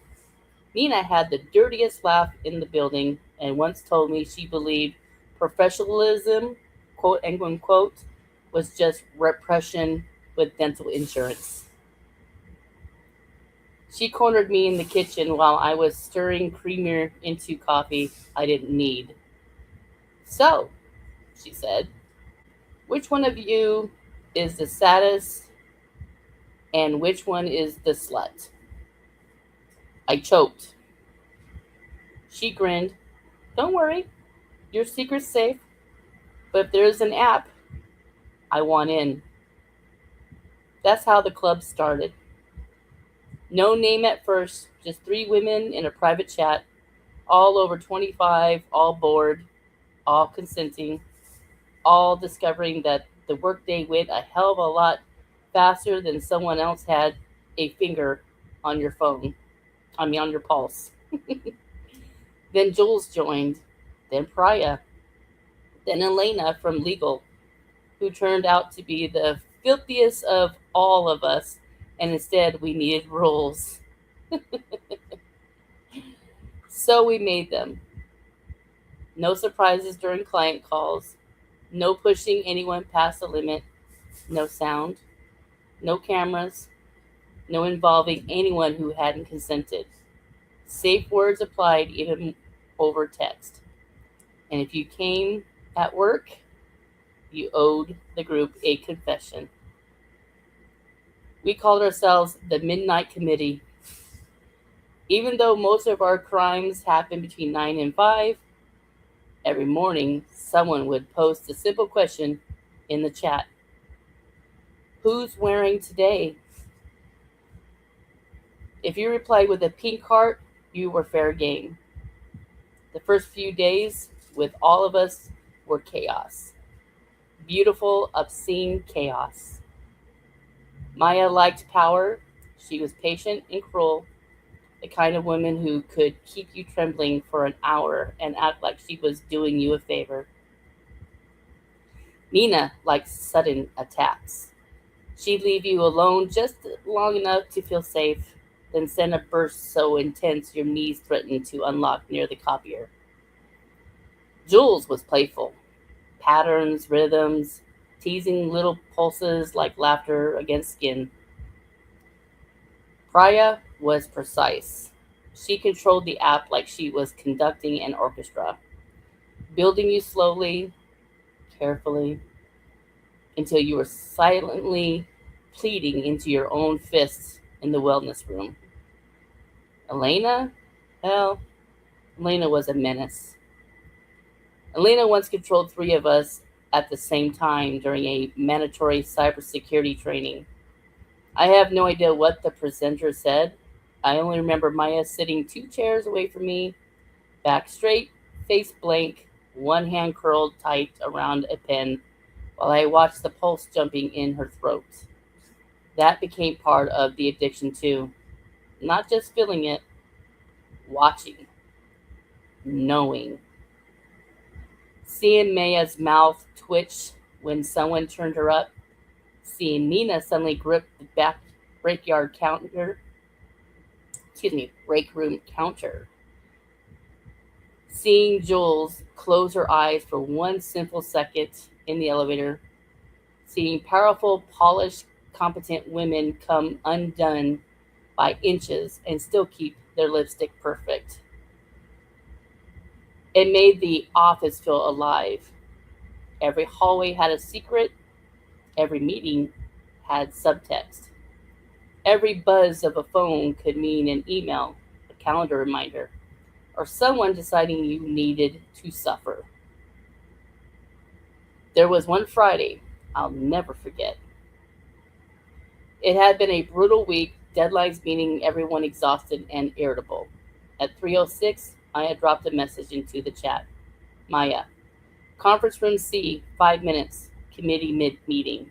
Nina had the dirtiest laugh in the building and once told me she believed professionalism, quote unquote, was just repression with dental insurance. She cornered me in the kitchen while I was stirring creamer into coffee I didn't need. So, she said, which one of you is the saddest and which one is the slut? I choked. She grinned. Don't worry, your secret's safe. But if there's an app, I want in. That's how the club started. No name at first, just three women in a private chat, all over 25, all bored, all consenting, all discovering that the workday went a hell of a lot faster than someone else had a finger on your phone. On your pulse. Then Jules joined, then Priya, then Elena from legal, who turned out to be the filthiest of all of us, and instead we needed rules. So we made them. No surprises during client calls, no pushing anyone past the limit, no sound, no cameras, no involving anyone who hadn't consented. Safe words applied even over text. And if you came at work, you owed the group a confession. We called ourselves the Midnight Committee. Even though most of our crimes happened between 9 and 5, every morning someone would post a simple question in the chat. Who's wearing today? If you replied with a pink heart, you were fair game. The first few days with all of us were chaos. Beautiful, obscene chaos. Maya liked power. She was patient and cruel, the kind of woman who could keep you trembling for an hour and act like she was doing you a favor. Nina liked sudden attacks. She'd leave you alone just long enough to feel safe, then send a burst so intense your knees threatened to unlock near the copier. Jules was playful. Patterns, rhythms, teasing little pulses like laughter against skin. Priya was precise. She controlled the app like she was conducting an orchestra, building you slowly, carefully, until you were silently pleading into your own fists in the wellness room. Elena? Well, Elena was a menace. Elena once controlled 3 of us at the same time during a mandatory cybersecurity training. I have no idea what the presenter said. I only remember Maya sitting 2 chairs away from me, back straight, face blank, one hand curled tight around a pen, while I watched the pulse jumping in her throat. That became part of the addiction too. Not just feeling it, watching, knowing. Seeing Maya's mouth twitch when someone turned her up, seeing Nina suddenly grip the break room counter. Seeing Jules close her eyes for one simple second in the elevator. Seeing powerful, polished, competent women come undone by inches and still keep their lipstick perfect. It made the office feel alive. Every hallway had a secret. Every meeting had subtext. Every buzz of a phone could mean an email, a calendar reminder, or someone deciding you needed to suffer. There was one Friday I'll never forget. It had been a brutal week, deadlines meaning everyone exhausted and irritable. At 3:06, I had dropped a message into the chat. Maya, conference room C, 5 minutes, committee mid-meeting.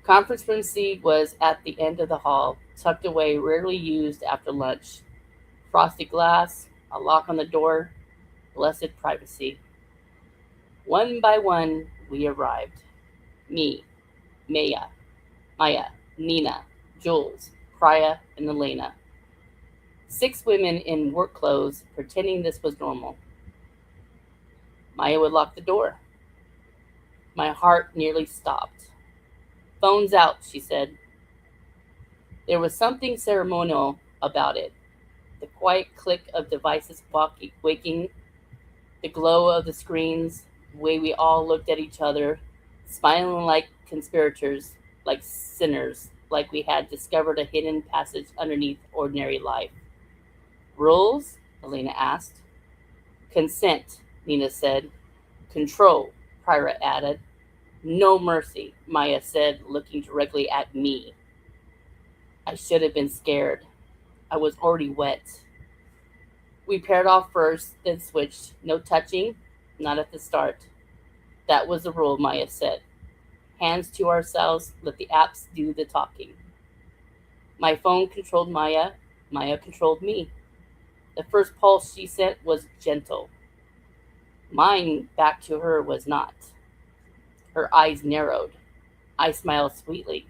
Conference room C was at the end of the hall, tucked away, rarely used after lunch. Frosted glass, a lock on the door, blessed privacy. One by one, we arrived. Me, Maya, Nina, Jules, Priya, and Elena. 6 women in work clothes, pretending this was normal. Maya would lock the door. My heart nearly stopped. Phone's out, she said. There was something ceremonial about it. The quiet click of devices waking, the glow of the screens, the way we all looked at each other, smiling like conspirators, like sinners, like we had discovered a hidden passage underneath ordinary life. Rules? Elena asked. Consent, Nina said. Control, Pyra added. No mercy, Maya said, looking directly at me. I should have been scared. I was already wet. We paired off first, then switched. No touching, not at the start. That was the rule, Maya said. Hands to ourselves, let the apps do the talking. My phone controlled Maya. Maya controlled me. The first pulse she sent was gentle. Mine back to her was not. Her eyes narrowed. I smiled sweetly.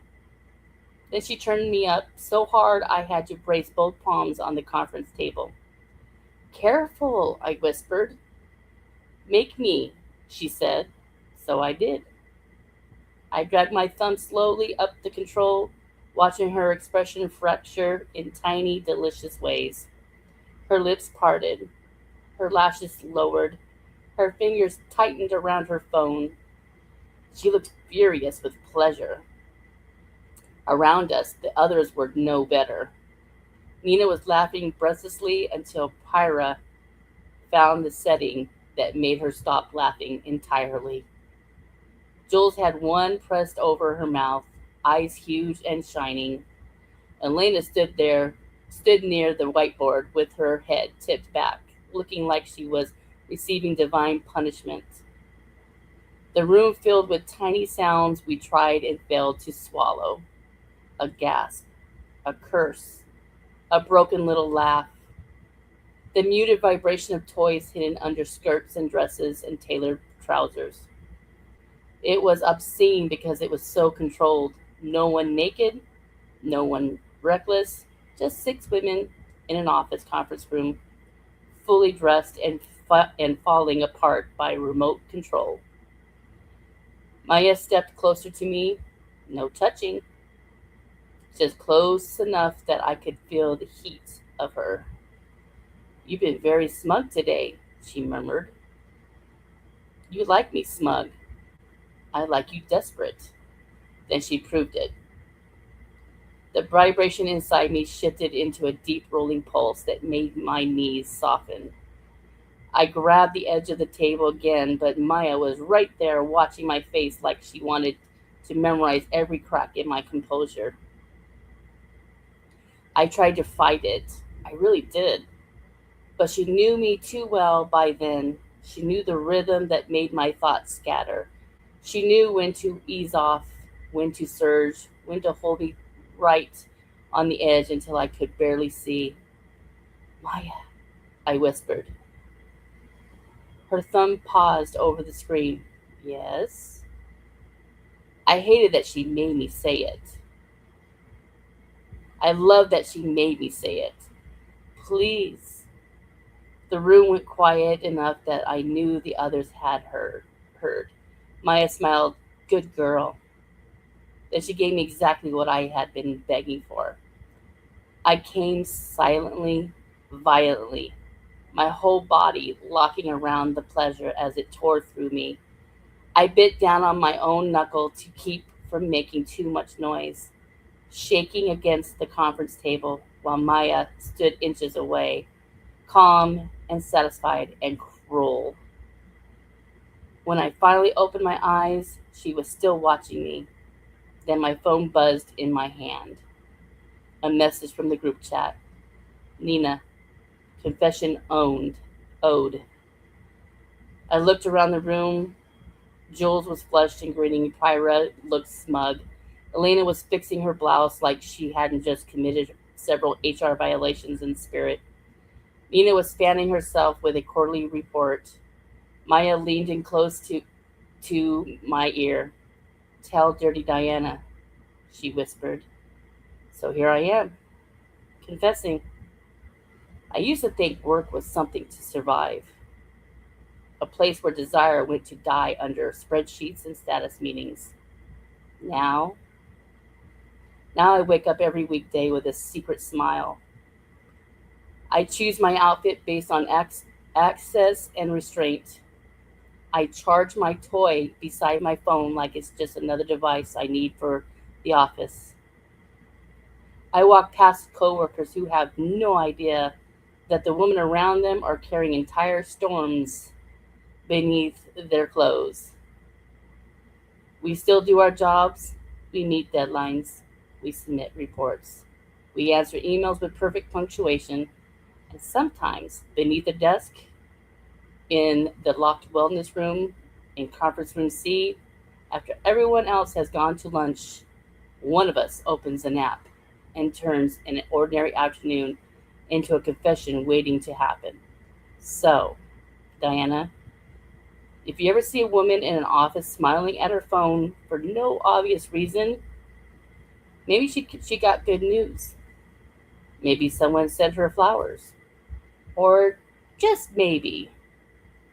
Then she turned me up so hard I had to brace both palms on the conference table. Careful, I whispered. Make me, she said. So I did. I dragged my thumb slowly up the control, watching her expression fracture in tiny, delicious ways. Her lips parted, her lashes lowered, her fingers tightened around her phone. She looked furious with pleasure. Around us, the others were no better. Nina was laughing breathlessly until Pyra found the setting that made her stop laughing entirely. Jules had one pressed over her mouth, eyes huge and shining. Elena stood near the whiteboard with her head tipped back, looking like she was receiving divine punishment. The room filled with tiny sounds we tried and failed to swallow. A gasp, a curse, a broken little laugh, the muted vibration of toys hidden under skirts and dresses and tailored trousers. It was obscene because it was so controlled. No one naked, no one reckless, just 6 women in an office conference room, fully dressed and falling apart by remote control. Maya stepped closer to me. No touching, just close enough that I could feel the heat of her. You've been very smug today, she murmured. You like me smug. I like you desperate. Then she proved it. The vibration inside me shifted into a deep rolling pulse that made my knees soften. I grabbed the edge of the table again, but Maya was right there watching my face like she wanted to memorize every crack in my composure. I tried to fight it. I really did. But she knew me too well by then. She knew the rhythm that made my thoughts scatter. She knew when to ease off, when to surge, when to hold me right on the edge until I could barely see. Maya, I whispered. Her thumb paused over the screen. Yes? I hated that she made me say it. I loved that she made me say it. Please. The room went quiet enough that I knew the others had heard. Maya smiled. Good girl. Then she gave me exactly what I had been begging for. I came silently, violently, my whole body locking around the pleasure as it tore through me. I bit down on my own knuckle to keep from making too much noise, shaking against the conference table while Maya stood inches away, calm and satisfied and cruel. When I finally opened my eyes, she was still watching me. Then my phone buzzed in my hand. A message from the group chat. Nina, confession owed. I looked around the room. Jules was flushed and grinning. Pyra looked smug. Elena was fixing her blouse like she hadn't just committed several HR violations in spirit. Nina was fanning herself with a quarterly report. Maya leaned in close to my ear. Tell Dirty Diana, she whispered. So here I am, confessing. I used to think work was something to survive, a place where desire went to die under spreadsheets and status meetings. Now I wake up every weekday with a secret smile. I choose my outfit based on access and restraint. I charge my toy beside my phone like it's just another device I need for the office. I walk past coworkers who have no idea that the women around them are carrying entire storms beneath their clothes. We still do our jobs. We meet deadlines. We submit reports. We answer emails with perfect punctuation. And sometimes, beneath the desk, in the locked wellness room, in conference room C, after everyone else has gone to lunch, one of us opens an app and turns an ordinary afternoon into a confession waiting to happen. So, Diana, if you ever see a woman in an office smiling at her phone for no obvious reason, maybe she got good news. Maybe someone sent her flowers. Or just maybe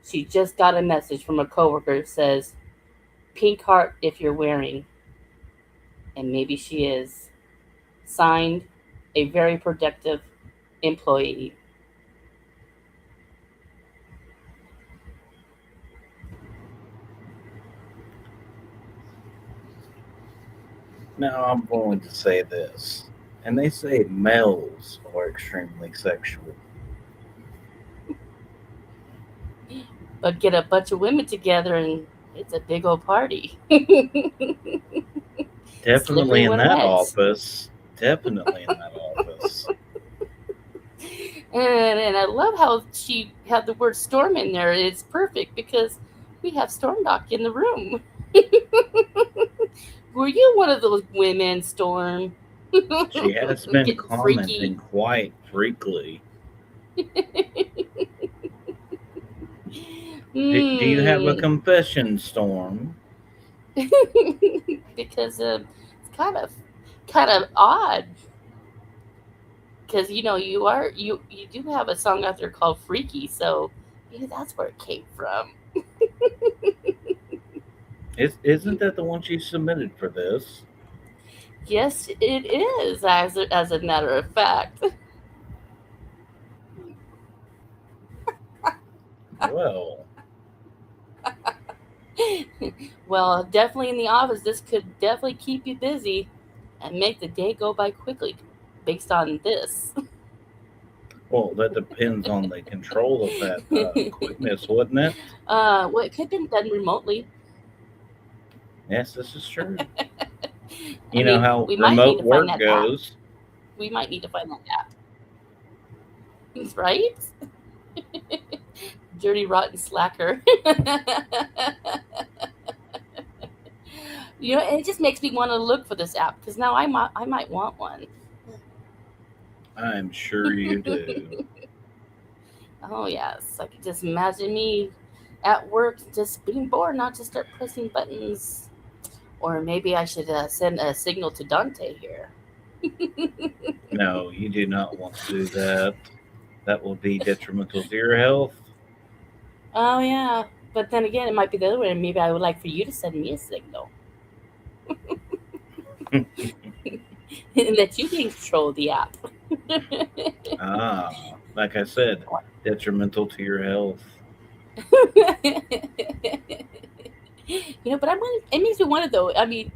she just got a message from a coworker that says, pink heart if you're wearing. And maybe she is. Signed, a very productive employee. Now I'm going to say this, and they say males are extremely sexual. But get a bunch of women together and it's a big old party. Definitely Slippery in when that wet. office. Definitely in that office. And I love how she had the word storm in there. It's perfect because we have Storm Doc in the room. Were you one of those women, Storm? She has been Getting freaky. commenting quite frequently. Do you have a Hmm. confession, Storm? Because it's kind of odd. Because you do have a song out there called Freaky, so maybe that's where it came from. Isn't that the one she submitted for this? Yes, it is, as a matter of fact. Well, Well, definitely in the office, this could definitely keep you busy and make the day go by quickly based on this. that depends on the control of that quickness, wouldn't it? Well, it could have been done remotely. Yes, this is true. I You know mean, how we might need remote to find work that app. goes. We might need to find that app, right? Dirty, rotten slacker. And it just makes me want to look for this app because now I might want one. I'm sure you do. Oh yes, I could just imagine me at work just being bored, not to start pressing buttons. Or maybe I should send a signal to Dante here. No, you do not want to do that. That will be detrimental to your health. Oh yeah, but then again, it might be the other way. Maybe I would like for you to send me a signal, and that you can control the app. Like I said, detrimental to your health. But it makes me wonder though. I mean,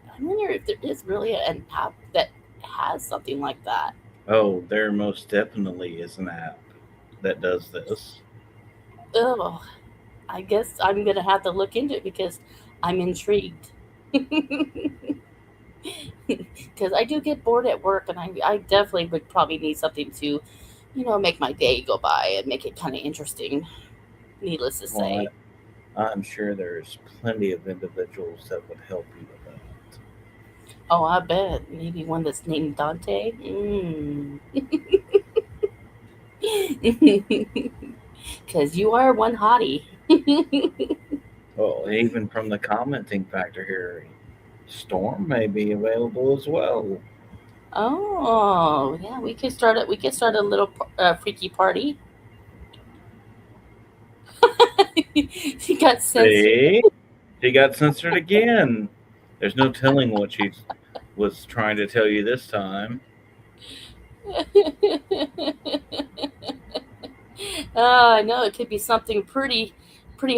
I wonder if there is really an app that has something like that. Oh, there most definitely is an app that does this. Oh, I guess I'm gonna have to look into it because I'm intrigued. Because I do get bored at work, and I definitely would probably need something to, make my day go by and make it kind of interesting. Needless to Well, say. I'm sure there's plenty of individuals that would help you with that. Oh, I bet maybe one that's named Dante. Mm. Because you are one hottie. Well, even from the commenting factor here, Storm may be available as well. Oh, yeah, we could start it. We could start a little freaky party. She got censored. See? She got censored again. There's no telling what she was trying to tell you this time. I know it could be something pretty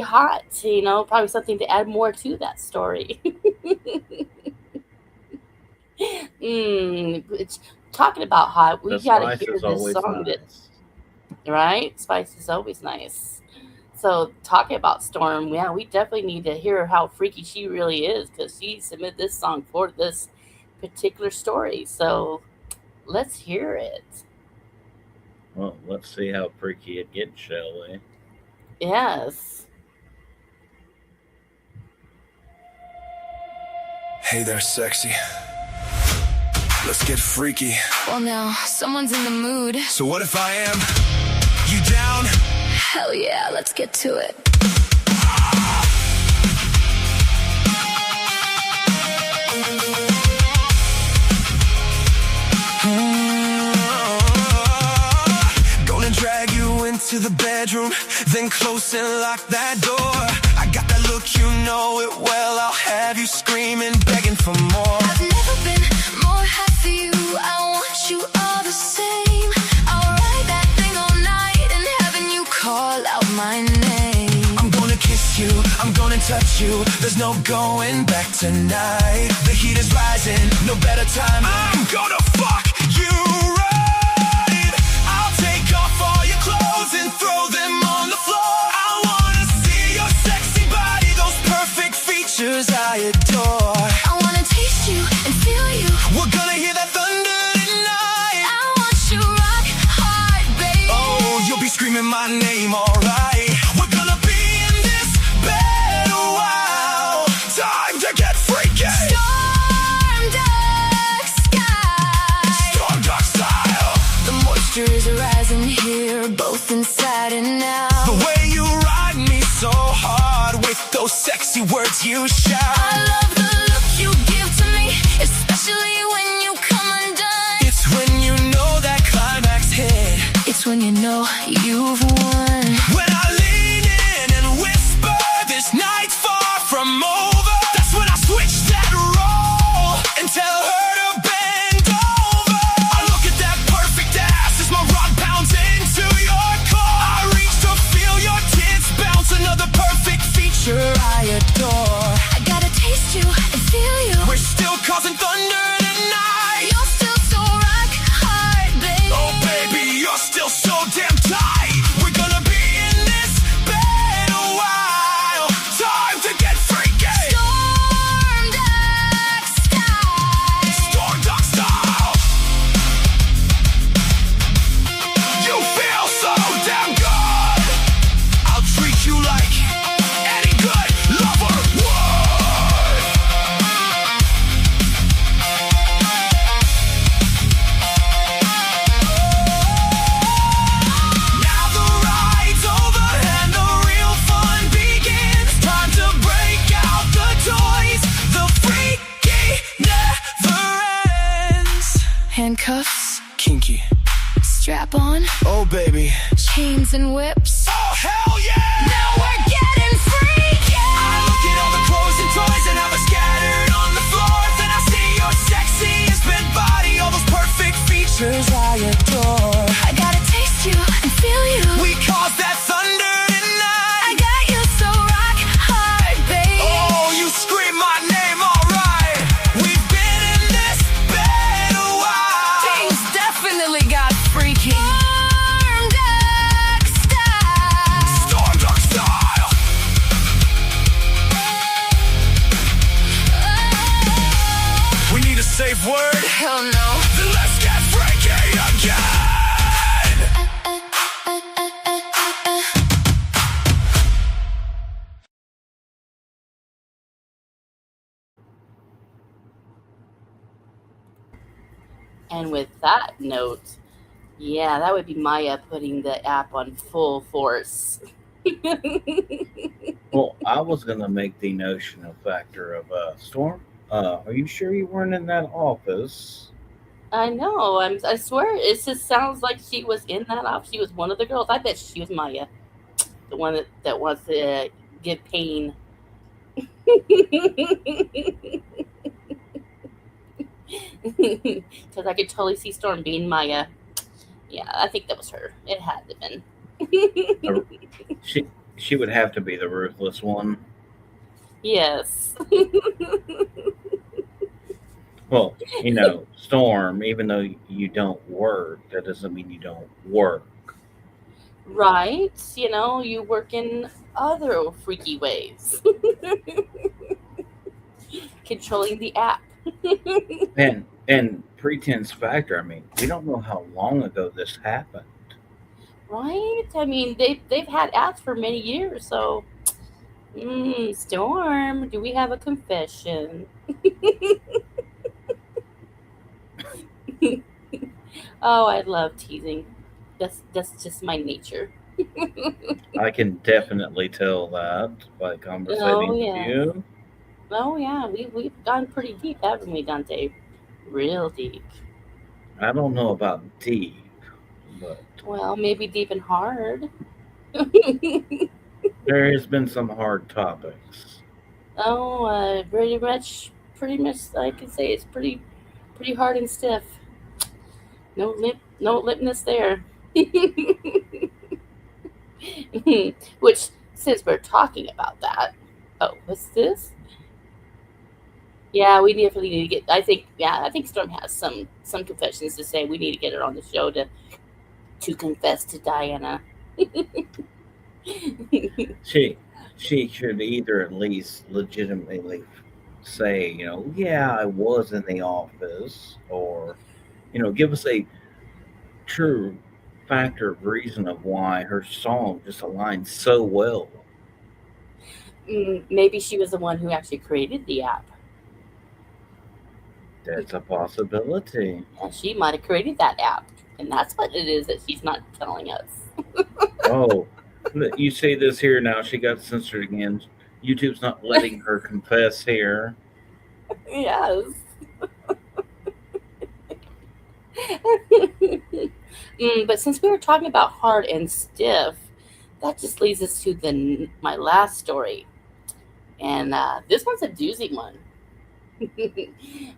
hot. Probably something to add more to that story. It's talking about hot. We The gotta spice hear is this always song that nice. right? Spice is always nice. So talking about Storm, yeah, we definitely need to hear how freaky she really is because she submitted this song for this particular story. So let's hear it. Well, let's see how freaky it gets, shall we? Yes. Hey there, sexy. Let's get freaky. Well, now, someone's in the mood. So what if I am? You down? Hell yeah, let's get to it. Gonna drag you into the bedroom, then close and lock that door. I got that look, you know it well. I'll have you screaming, begging for more. I've never been more hot for you. I want you all the same. I'll ride that thing all night and having you call out my name. I'm gonna kiss you, I'm gonna touch you. There's no going back tonight. The heat is rising, no better time. I'm gonna fuck you right. I'll take off all your clothes and throw them on the floor. I wanna see your sexy body, those perfect features I adore. I wanna taste you and feel you. We're gonna hear that thunder tonight. I want you rock hard, baby. Oh, you'll be screaming my name, alright. We're gonna be in this bed a while. Time to get freaky. Storm dark sky. Storm dark style. The moisture is rising here, both inside and out. The way you ride me so hard with those sexy words you shout. I love the look you give to me, especially when you come undone. It's when you know that climax hit. It's when you know you've won. When I lean in and whisper, this night's far from over. That's when I switch that role and tell her to bend over. I look at that perfect ass as my rod pounds into your core. I reach to feel your tits bounce, another perfect feature I adore. I gotta taste you and feel you. We're still causing thunder tonight. You're still so rock hard, baby. Oh baby, you're still so damn tight. We're gonna be in this bed a while. Time to get freaky. Storm dark sky. Storm dark style. You feel so damn good. I'll treat you like any good lover would. Now the ride's over and the real fun begins. Time to break out the toys. The freaky never ends. Handcuffs, Kinky. strap on, Oh baby. chains and whips. Oh hell yeah. Now we're getting freaky. I look at all the clothes and toys and have it scattered on the floor. Then I see your sexy and spent body, all those perfect features I adore. I gotta taste you and feel you. We cause that thunder I tonight. got you so rock hard, baby. Oh, you scream my name, alright. We've been in this bed a while. Things definitely got freaky. Storm dark style. Storm dark style. We need a safe word. Hell no. Then let's get freaky again. And with that note, yeah, that would be Maya putting the app on full force. Well, I was gonna make the notional factor of Storm. Are you sure you weren't in that office? I know. I swear, it just sounds like she was in that office. She was one of the girls. I bet she was Maya, the one that wants to give pain. Because I could totally see Storm being Maya. Yeah, I think that was her. It had to have been. She would have to be the ruthless one. Yes. Well, you know, Storm, even though you don't work, that doesn't mean you don't work. right? You know, you work in other freaky ways, controlling the app. And pretense factor. I mean, we don't know how long ago this happened. Right? I mean, they've had apps for many years, so Storm, do we have a confession? Oh, I love teasing. That's just my nature. I can definitely tell that by Oh conversating with yeah. you. Oh yeah. We've gone pretty deep, haven't we, Dante? Real deep. I don't know about deep, but Well, maybe deep and hard. there has been some hard topics. Oh, pretty much. I can say it's pretty hard and stiff. No limpness there. Which, since we're talking about that, oh, what's this? Yeah, we definitely need to get. I think Storm has some confessions to say. We need to get her on the show to confess to Diana. She she should either at least legitimately say, yeah, I was in the office, or give us a true factor of reason of why her song just aligns so well. Maybe she was the one who actually created the app. That's a possibility. And she might have created that app, and that's what it is that she's not telling us. Oh, you see this here now. She got censored again. YouTube's not letting her confess here. Yes. But since we were talking about hard and stiff, that just leads us to my last story, and this one's a doozy one.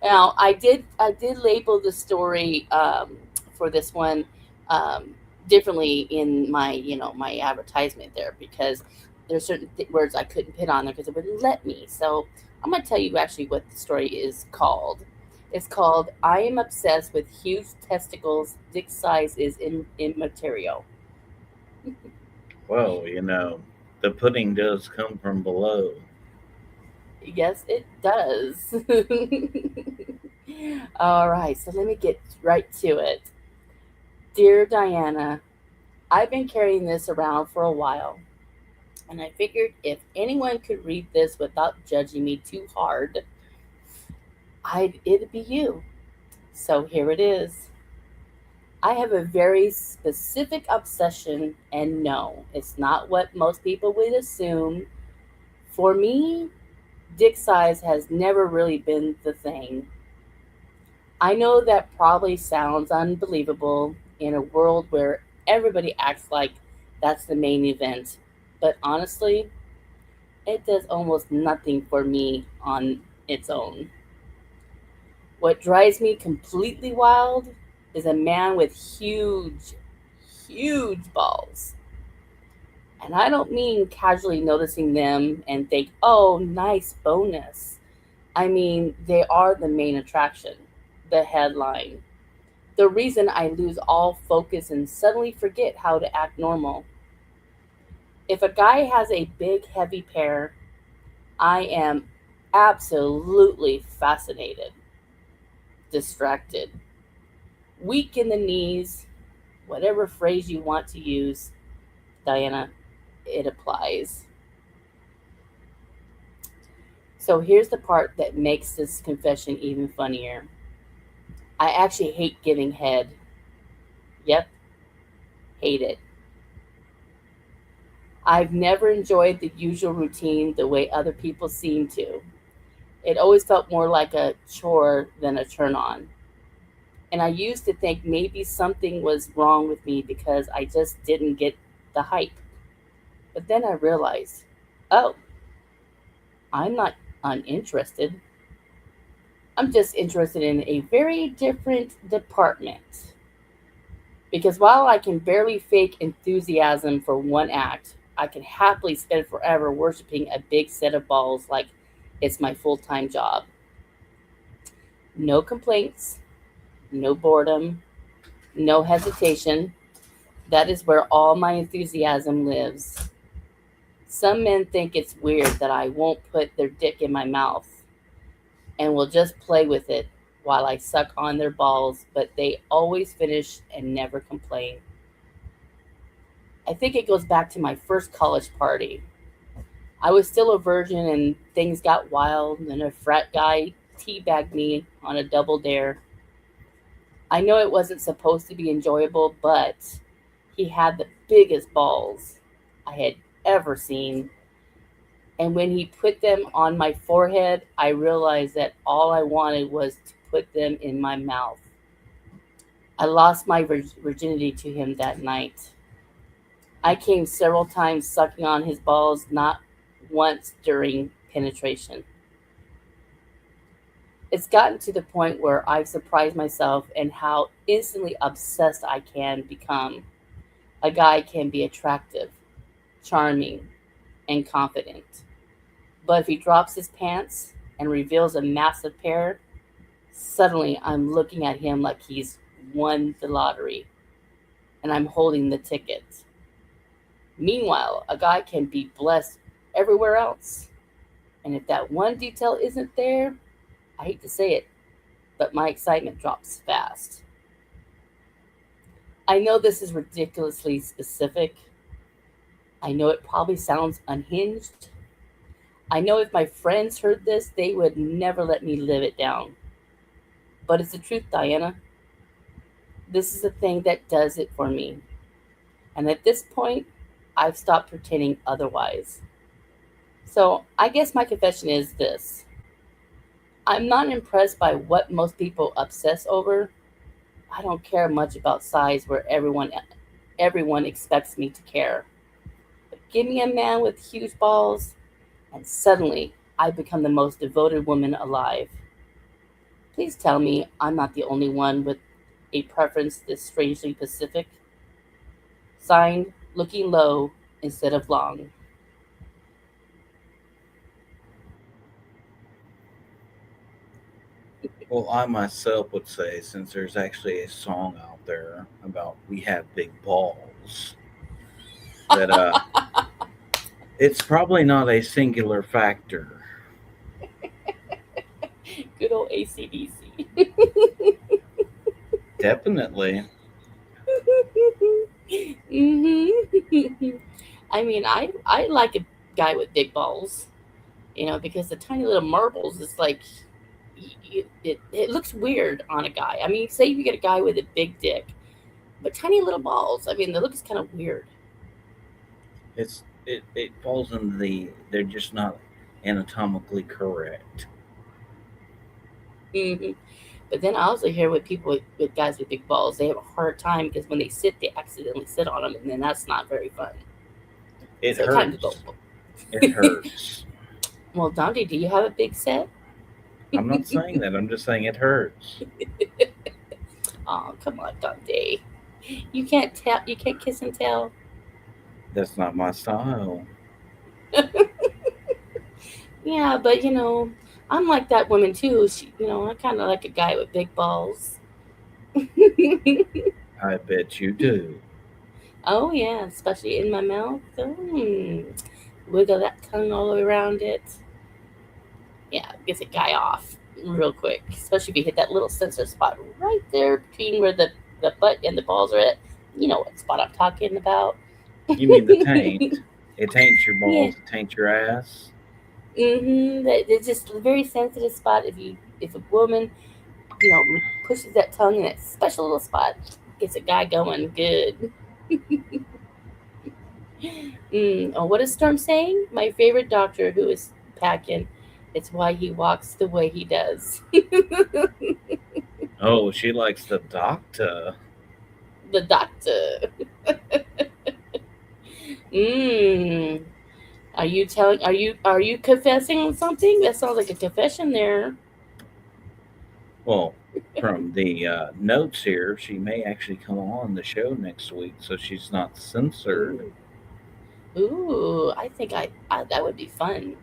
Now, I did label the story for this one um, differently in my my advertisement there, because there's certain words I couldn't put on there because it wouldn't let me. So I'm gonna tell you actually what the story is called. It's called "I am obsessed with huge testicles. Dick size is immaterial." Well, the pudding does come from below. Yes, it does. All right, so let me get right to it. Dear Diana, I've been carrying this around for a while, and I figured if anyone could read this without judging me too hard, it'd be you. So here it is. I have a very specific obsession, and no, it's not what most people would assume. For me, dick size has never really been the thing. I know that probably sounds unbelievable in a world where everybody acts like that's the main event, but honestly, it does almost nothing for me on its own. What drives me completely wild is a man with huge balls. And I don't mean casually noticing them and think, oh, nice bonus. I mean, they are the main attraction, the headline, the reason I lose all focus and suddenly forget how to act normal. If a guy has a big, heavy pair, I am absolutely fascinated, distracted, weak in the knees, whatever phrase you want to use, Diana, it applies. So here's the part that makes this confession even funnier. I actually hate giving head. Yep, hate it. I've never enjoyed the usual routine the way other people seem to. It always felt more like a chore than a turn on. And I used to think maybe something was wrong with me because I just didn't get the hype. But then I realized, oh, I'm not uninterested. I'm just interested in a very different department. Because while I can barely fake enthusiasm for one act, I can happily spend forever worshiping a big set of balls like it's my full time job. No complaints, no boredom, no hesitation. That is where all my enthusiasm lives. Some men think it's weird that I won't put their dick in my mouth and will just play with it while I suck on their balls, but they always finish and never complain. I think it goes back to my first college party. I was still a virgin and things got wild, and a frat guy teabagged me on a double dare. I know it wasn't supposed to be enjoyable, but he had the biggest balls I had ever seen. And when he put them on my forehead, I realized that all I wanted was to put them in my mouth. I lost my virginity to him that night. I came several times sucking on his balls, not once during penetration. It's gotten to the point where I've surprised myself and how instantly obsessed I can become. A guy can be attractive, charming, and confident. But if he drops his pants and reveals a massive pair, suddenly I'm looking at him like he's won the lottery and I'm holding the ticket. Meanwhile, a guy can be blessed everywhere else. And if that one detail isn't there, I hate to say it, but my excitement drops fast. I know this is ridiculously specific. I know it probably sounds unhinged. I know if my friends heard this, they would never let me live it down. But it's the truth, Diana. This is the thing that does it for me. And at this point, I've stopped pretending otherwise. So I guess my confession is this. I'm not impressed by what most people obsess over. I don't care much about size where everyone expects me to care. But give me a man with huge balls, and suddenly I become the most devoted woman alive. Please tell me I'm not the only one with a preference this strangely Pacific. Signed, looking low instead of long. Well, I myself would say, since there's actually a song out there about we have big balls, that it's probably not a singular factor. Good old ACDC. Definitely. hmm I mean, I like a guy with big balls, because the tiny little marbles is like, it looks weird on a guy. I mean, say you get a guy with a big dick, but tiny little balls. I mean, the look is kind of weird. It falls in they're just not anatomically correct. hmm But then I also hear with people with guys with big balls, they have a hard time because when they sit, they accidentally sit on them, and then that's not very fun. It So kind of hurts. both. It hurts. Well, Dante, do you have a big set? I'm not saying that. I'm just saying it hurts. Oh, come on, Dante. You can't tell. You can't kiss and tell. That's not my style. Yeah, but I'm like that woman too. I kind of like a guy with big balls. I bet you do. Oh yeah, especially in my mouth. Wiggle that tongue all around it. Yeah, gets a guy off real quick. Especially if you hit that little sensor spot right there between where the butt and the balls are at. You know what spot I'm talking about. You mean the taint? It taints your Yeah. balls. It taints your ass. It's just a very sensitive spot. If a woman, pushes that tongue in that special little spot, gets a guy going good. Oh, what is Storm saying? My favorite doctor who is packing. It's why he walks the way he does. Oh, she likes the doctor. The doctor. Mm. Are you confessing something? That sounds like a confession there. Well, from the notes here, she may actually come on the show next week, so she's not censored. Ooh, I think that would be fun.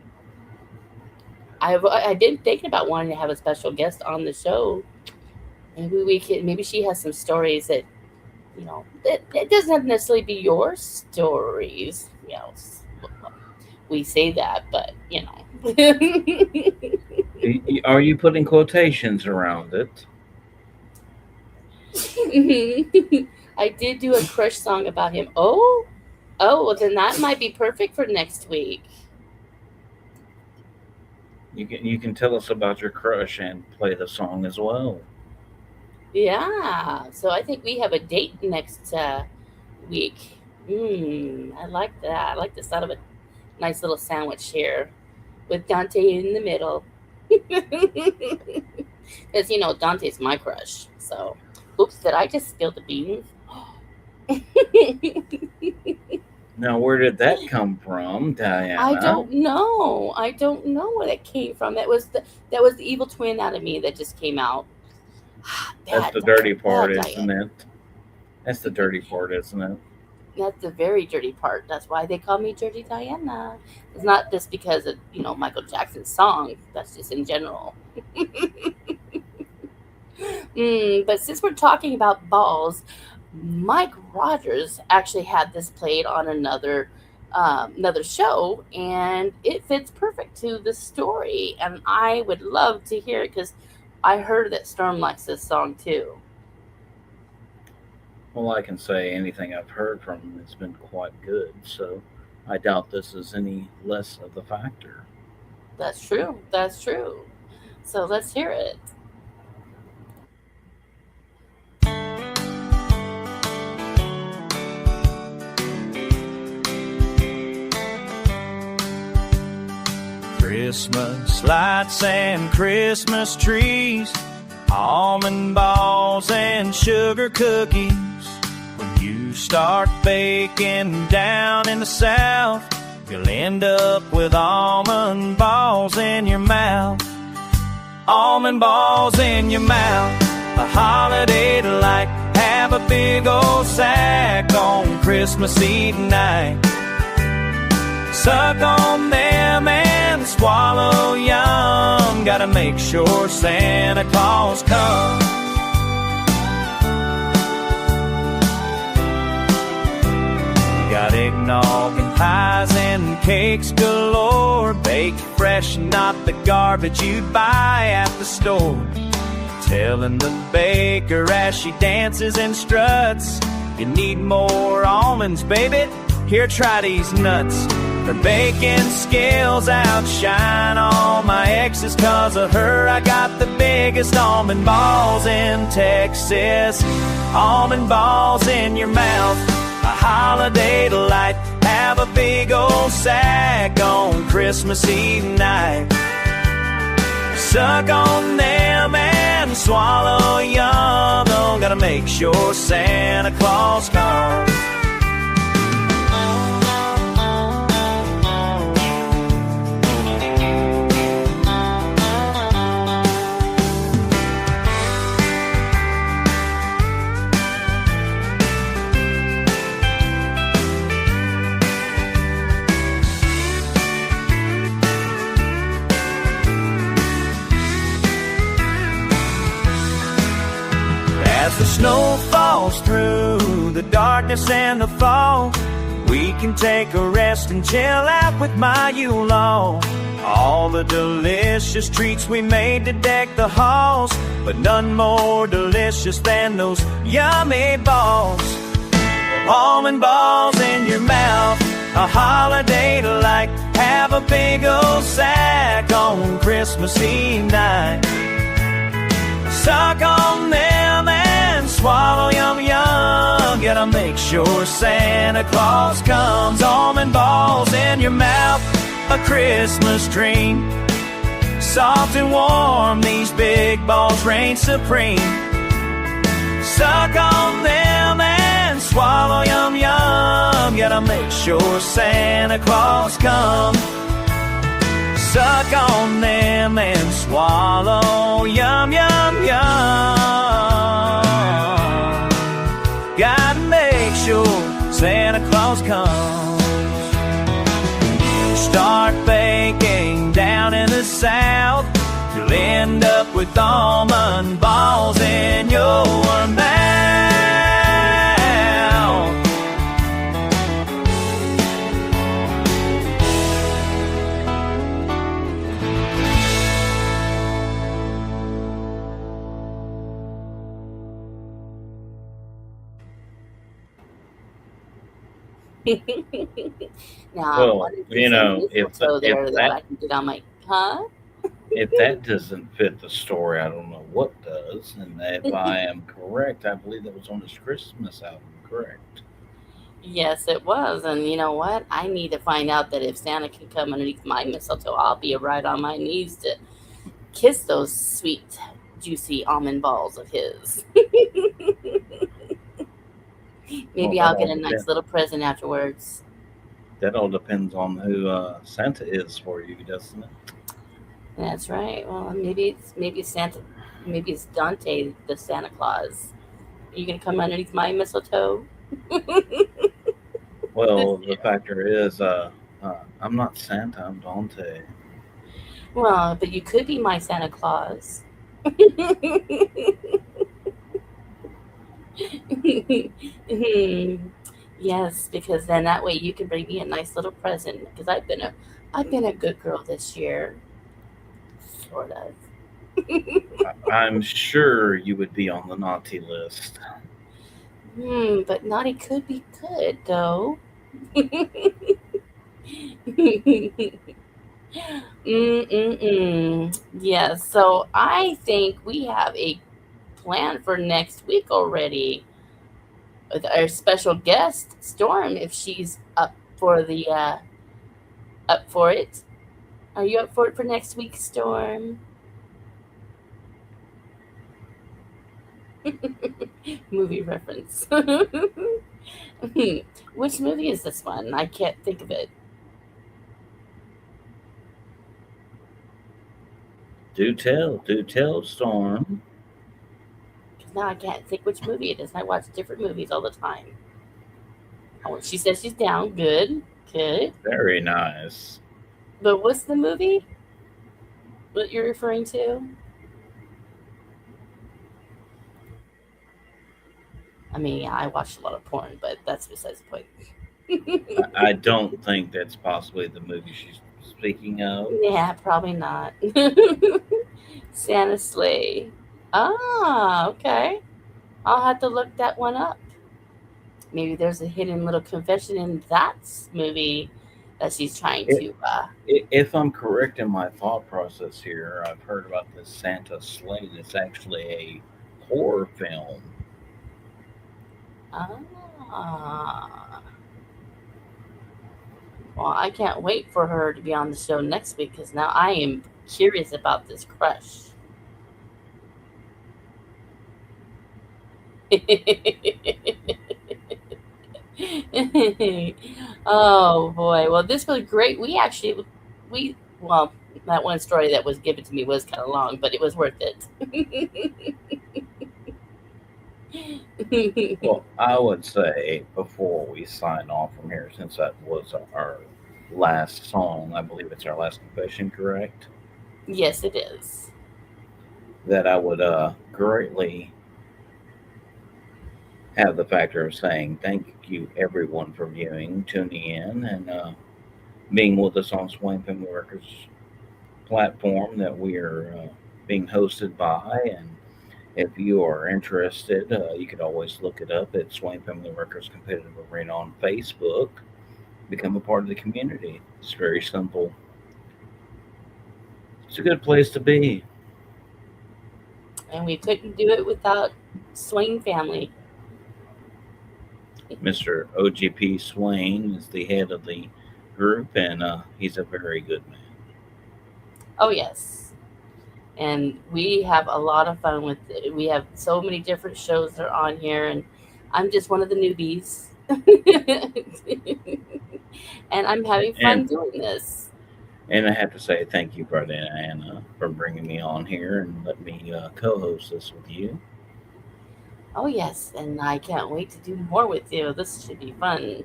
I did thinking about wanting to have a special guest on the show. Maybe she has some stories that it doesn't necessarily be your stories. We say that, but Are you putting quotations around it? I did do a crush song about him. Oh, well, then that might be perfect for next week. You can tell us about your crush and play the song as well. Yeah. So I think we have a date next week. I like that. I like the sound of a nice little sandwich here with Dante in the middle. Because, Dante's my crush. So, oops, did I just spill the beans? Now, where did that come from, Diana? I don't know. I don't know where that came from. That was the evil twin out of me that just came out. That's the dirty part, isn't it? That's the dirty part, isn't it? That's the very dirty part. That's why they call me Dirty Diana. It's not just because of, Michael Jackson's song. That's just in general. But since we're talking about balls, Mike Rogers actually had this played on another show, and it fits perfect to the story. And I would love to hear it because I heard that Storm likes this song too. Well, I can say anything I've heard from him has been quite good, so I doubt this is any less of the factor. That's true. That's true. So let's hear it. Christmas lights and Christmas trees, almond balls and sugar cookies. When you start baking down in the South, you'll end up with almond balls in your mouth. Almond balls in your mouth, a holiday delight. Have a big old sack on Christmas Eve night. Suck on them and swallow yum. Gotta make sure Santa Claus comes. Got eggnog and pies and cakes galore, baked fresh, not the garbage you'd buy at the store. Telling the baker as she dances and struts, you need more almonds, baby, here, try these nuts. Her baking skills outshine all my exes. Cause of her I got the biggest almond balls in Texas. Almond balls in your mouth, a holiday delight. Have a big old sack on Christmas Eve night. Suck on them and swallow yum. Oh, gotta make sure Santa Claus comes. As the snow falls through the darkness and the fall, we can take a rest and chill out with my Yule log. All the delicious treats we made to deck the halls, but none more delicious than those yummy balls. Almond balls in your mouth, a holiday delight. Have a big old sack on Christmas Eve night. Suck on them and swallow yum yum. Gotta make sure Santa Claus comes. Almond balls in your mouth, a Christmas dream. Soft and warm, these big balls reign supreme. Suck on them and swallow yum yum. Gotta make sure Santa Claus comes. Suck on them and swallow yum yum yum. Gotta make sure Santa Claus comes. You start baking down in the South, you'll end up with almond balls in your mouth. Now, I Well, wanted to see some mistletoe if there that that I can get on my. Huh? if that doesn't fit the story, I don't know what does. And if I am correct, I believe that was on his Christmas album. Correct. Yes, it was. And you know what? I need to find out that if Santa can come underneath my mistletoe, I'll be right on my knees to kiss those sweet, juicy almond balls of his. Well, Maybe I'll get a nice little present afterwards. that all depends on who Santa is for you, doesn't it? That's right. Well, maybe it's Santa, maybe it's Dante the Santa Claus. Are you gonna come underneath my mistletoe? This Well, the year? factor is, I'm not Santa. I'm Dante. Well, but you could be my Santa Claus. Yes, because then that way you can bring me a nice little present. Because I've been a good girl this year, sort of. I'm sure you would be on the naughty list. But naughty could be good though. Yes, so I think we have a plan for next week already with our special guest Storm, if she's up for it. Are you up for it for next week, Storm? Movie reference. Which movie is this one? I can't think of it. Do tell, Storm. Because now I can't think which movie it is. I watch different movies all the time. Oh, she says she's down. Good. Good. Very nice. But what's the movie that you're referring to? I mean, yeah, I watch a lot of porn, but that's besides the point. I don't think that's possibly the movie she's speaking of. Yeah, probably not. Santa Sleigh. Ah, okay. I'll have to look that one up. Maybe there's a hidden little confession in that movie that she's trying It, to. if I'm correct in my thought process here, I've heard about this Santa Slate. It's actually a horror film. Ah. Well, I can't wait for her to be on the show next week because now I am curious about this crush. Oh boy. Well, this was great. We well, that one story that was given to me was kind of long, but it was worth it. Well, I would say before we sign off from here, since that was our last song, I believe it's our last confession, correct? Yes, it is. That I would greatly have the factor of saying thank you everyone for viewing, tuning in, and being with us on Swain Family Records platform that we are being hosted by. And if you are interested, you could always look it up at Swain Family Records Competitive Arena on Facebook. Become a part of the community. It's very simple. It's a good place to be. And we couldn't do it without Swain family. Mr. OGP Swain is the head of the group, and he's a very good man. Oh yes. And we have a lot of fun with it. We have so many different shows that are on here, and I'm just one of the newbies. And I'm having fun And doing this. and I have to say thank you, brother Anna, for bringing me on here and let me co-host this with you. Oh yes, and I can't wait to do more with you. This should be fun.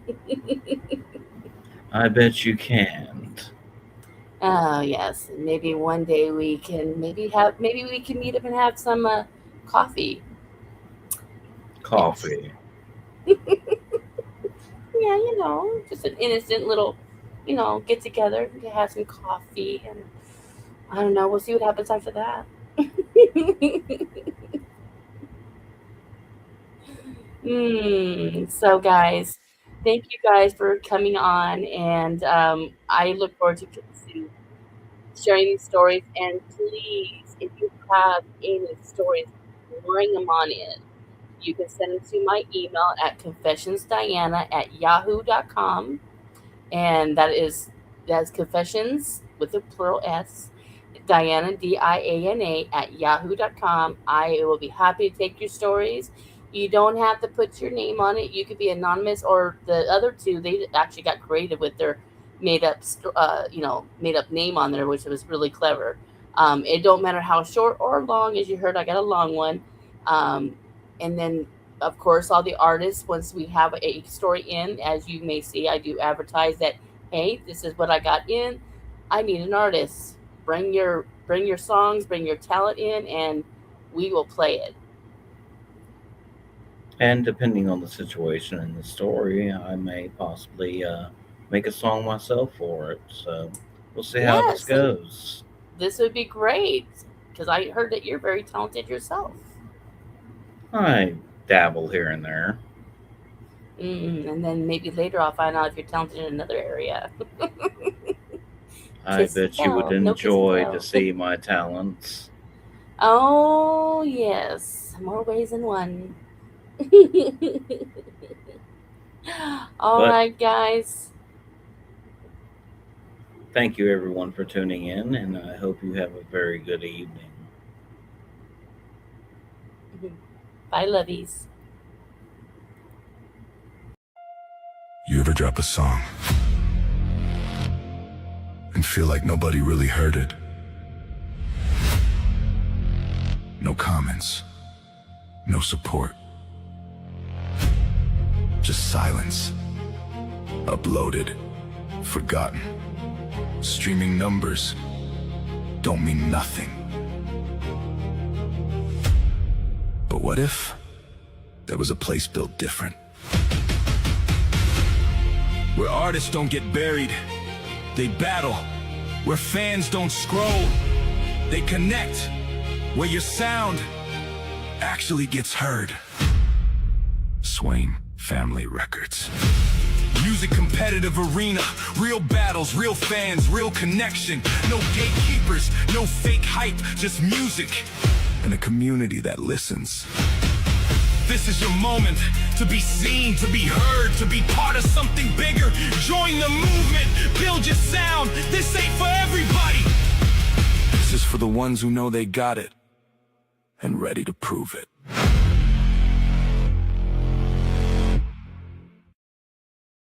I bet you can't. Oh yes, maybe one day we can maybe we can meet up and have some coffee. Yes. Coffee. Yeah, just an innocent little, get together to have some coffee, and I don't know. We'll see what happens after that. So, guys, Thank you guys for coming on, and I look forward to sharing these stories. And please, if you have any stories, bring them on in. You can send them to my email at confessionsdiana@yahoo.com, and that's confessions with a plural S, Diana, Diana, at yahoo.com. I will be happy to take your stories. You don't have to put your name on it. You could be anonymous, or the other two, they actually got creative with their made up name on there, which was really clever. It don't matter how short or long. As you heard, I got a long one. Um, and then, of course, all the artists, once we have a story in, as you may see, I do advertise that, hey, this is what I got in. I need an artist. Bring your songs, bring your talent in, and we will play it. And depending on the situation and the story, I may possibly make a song myself for it. So we'll see how this Yes, and goes. this would be great because I heard that you're very talented yourself. I dabble here and there. And then maybe later I'll find out if you're talented in another area. I Kiss and bet you would tell. No kiss and enjoy to tell. see my talents. Oh, yes. More ways than one. All But right, guys. thank you everyone for tuning in, and I hope you have a very good evening. Bye, lovies. You ever drop a song and feel like nobody really heard it? No comments, no support, just silence. Uploaded, forgotten. Streaming numbers don't mean nothing. But what if there was a place built different? Where artists don't get buried, they battle. Where fans don't scroll, they connect. Where your sound actually gets heard. Swain Family Records. Music competitive arena, real battles, real fans, real connection. No gatekeepers, no fake hype, just music. And a community that listens. This is your moment to be seen, to be heard, to be part of something bigger. Join the movement, build your sound. This ain't for everybody. This is for the ones who know they got it and ready to prove it.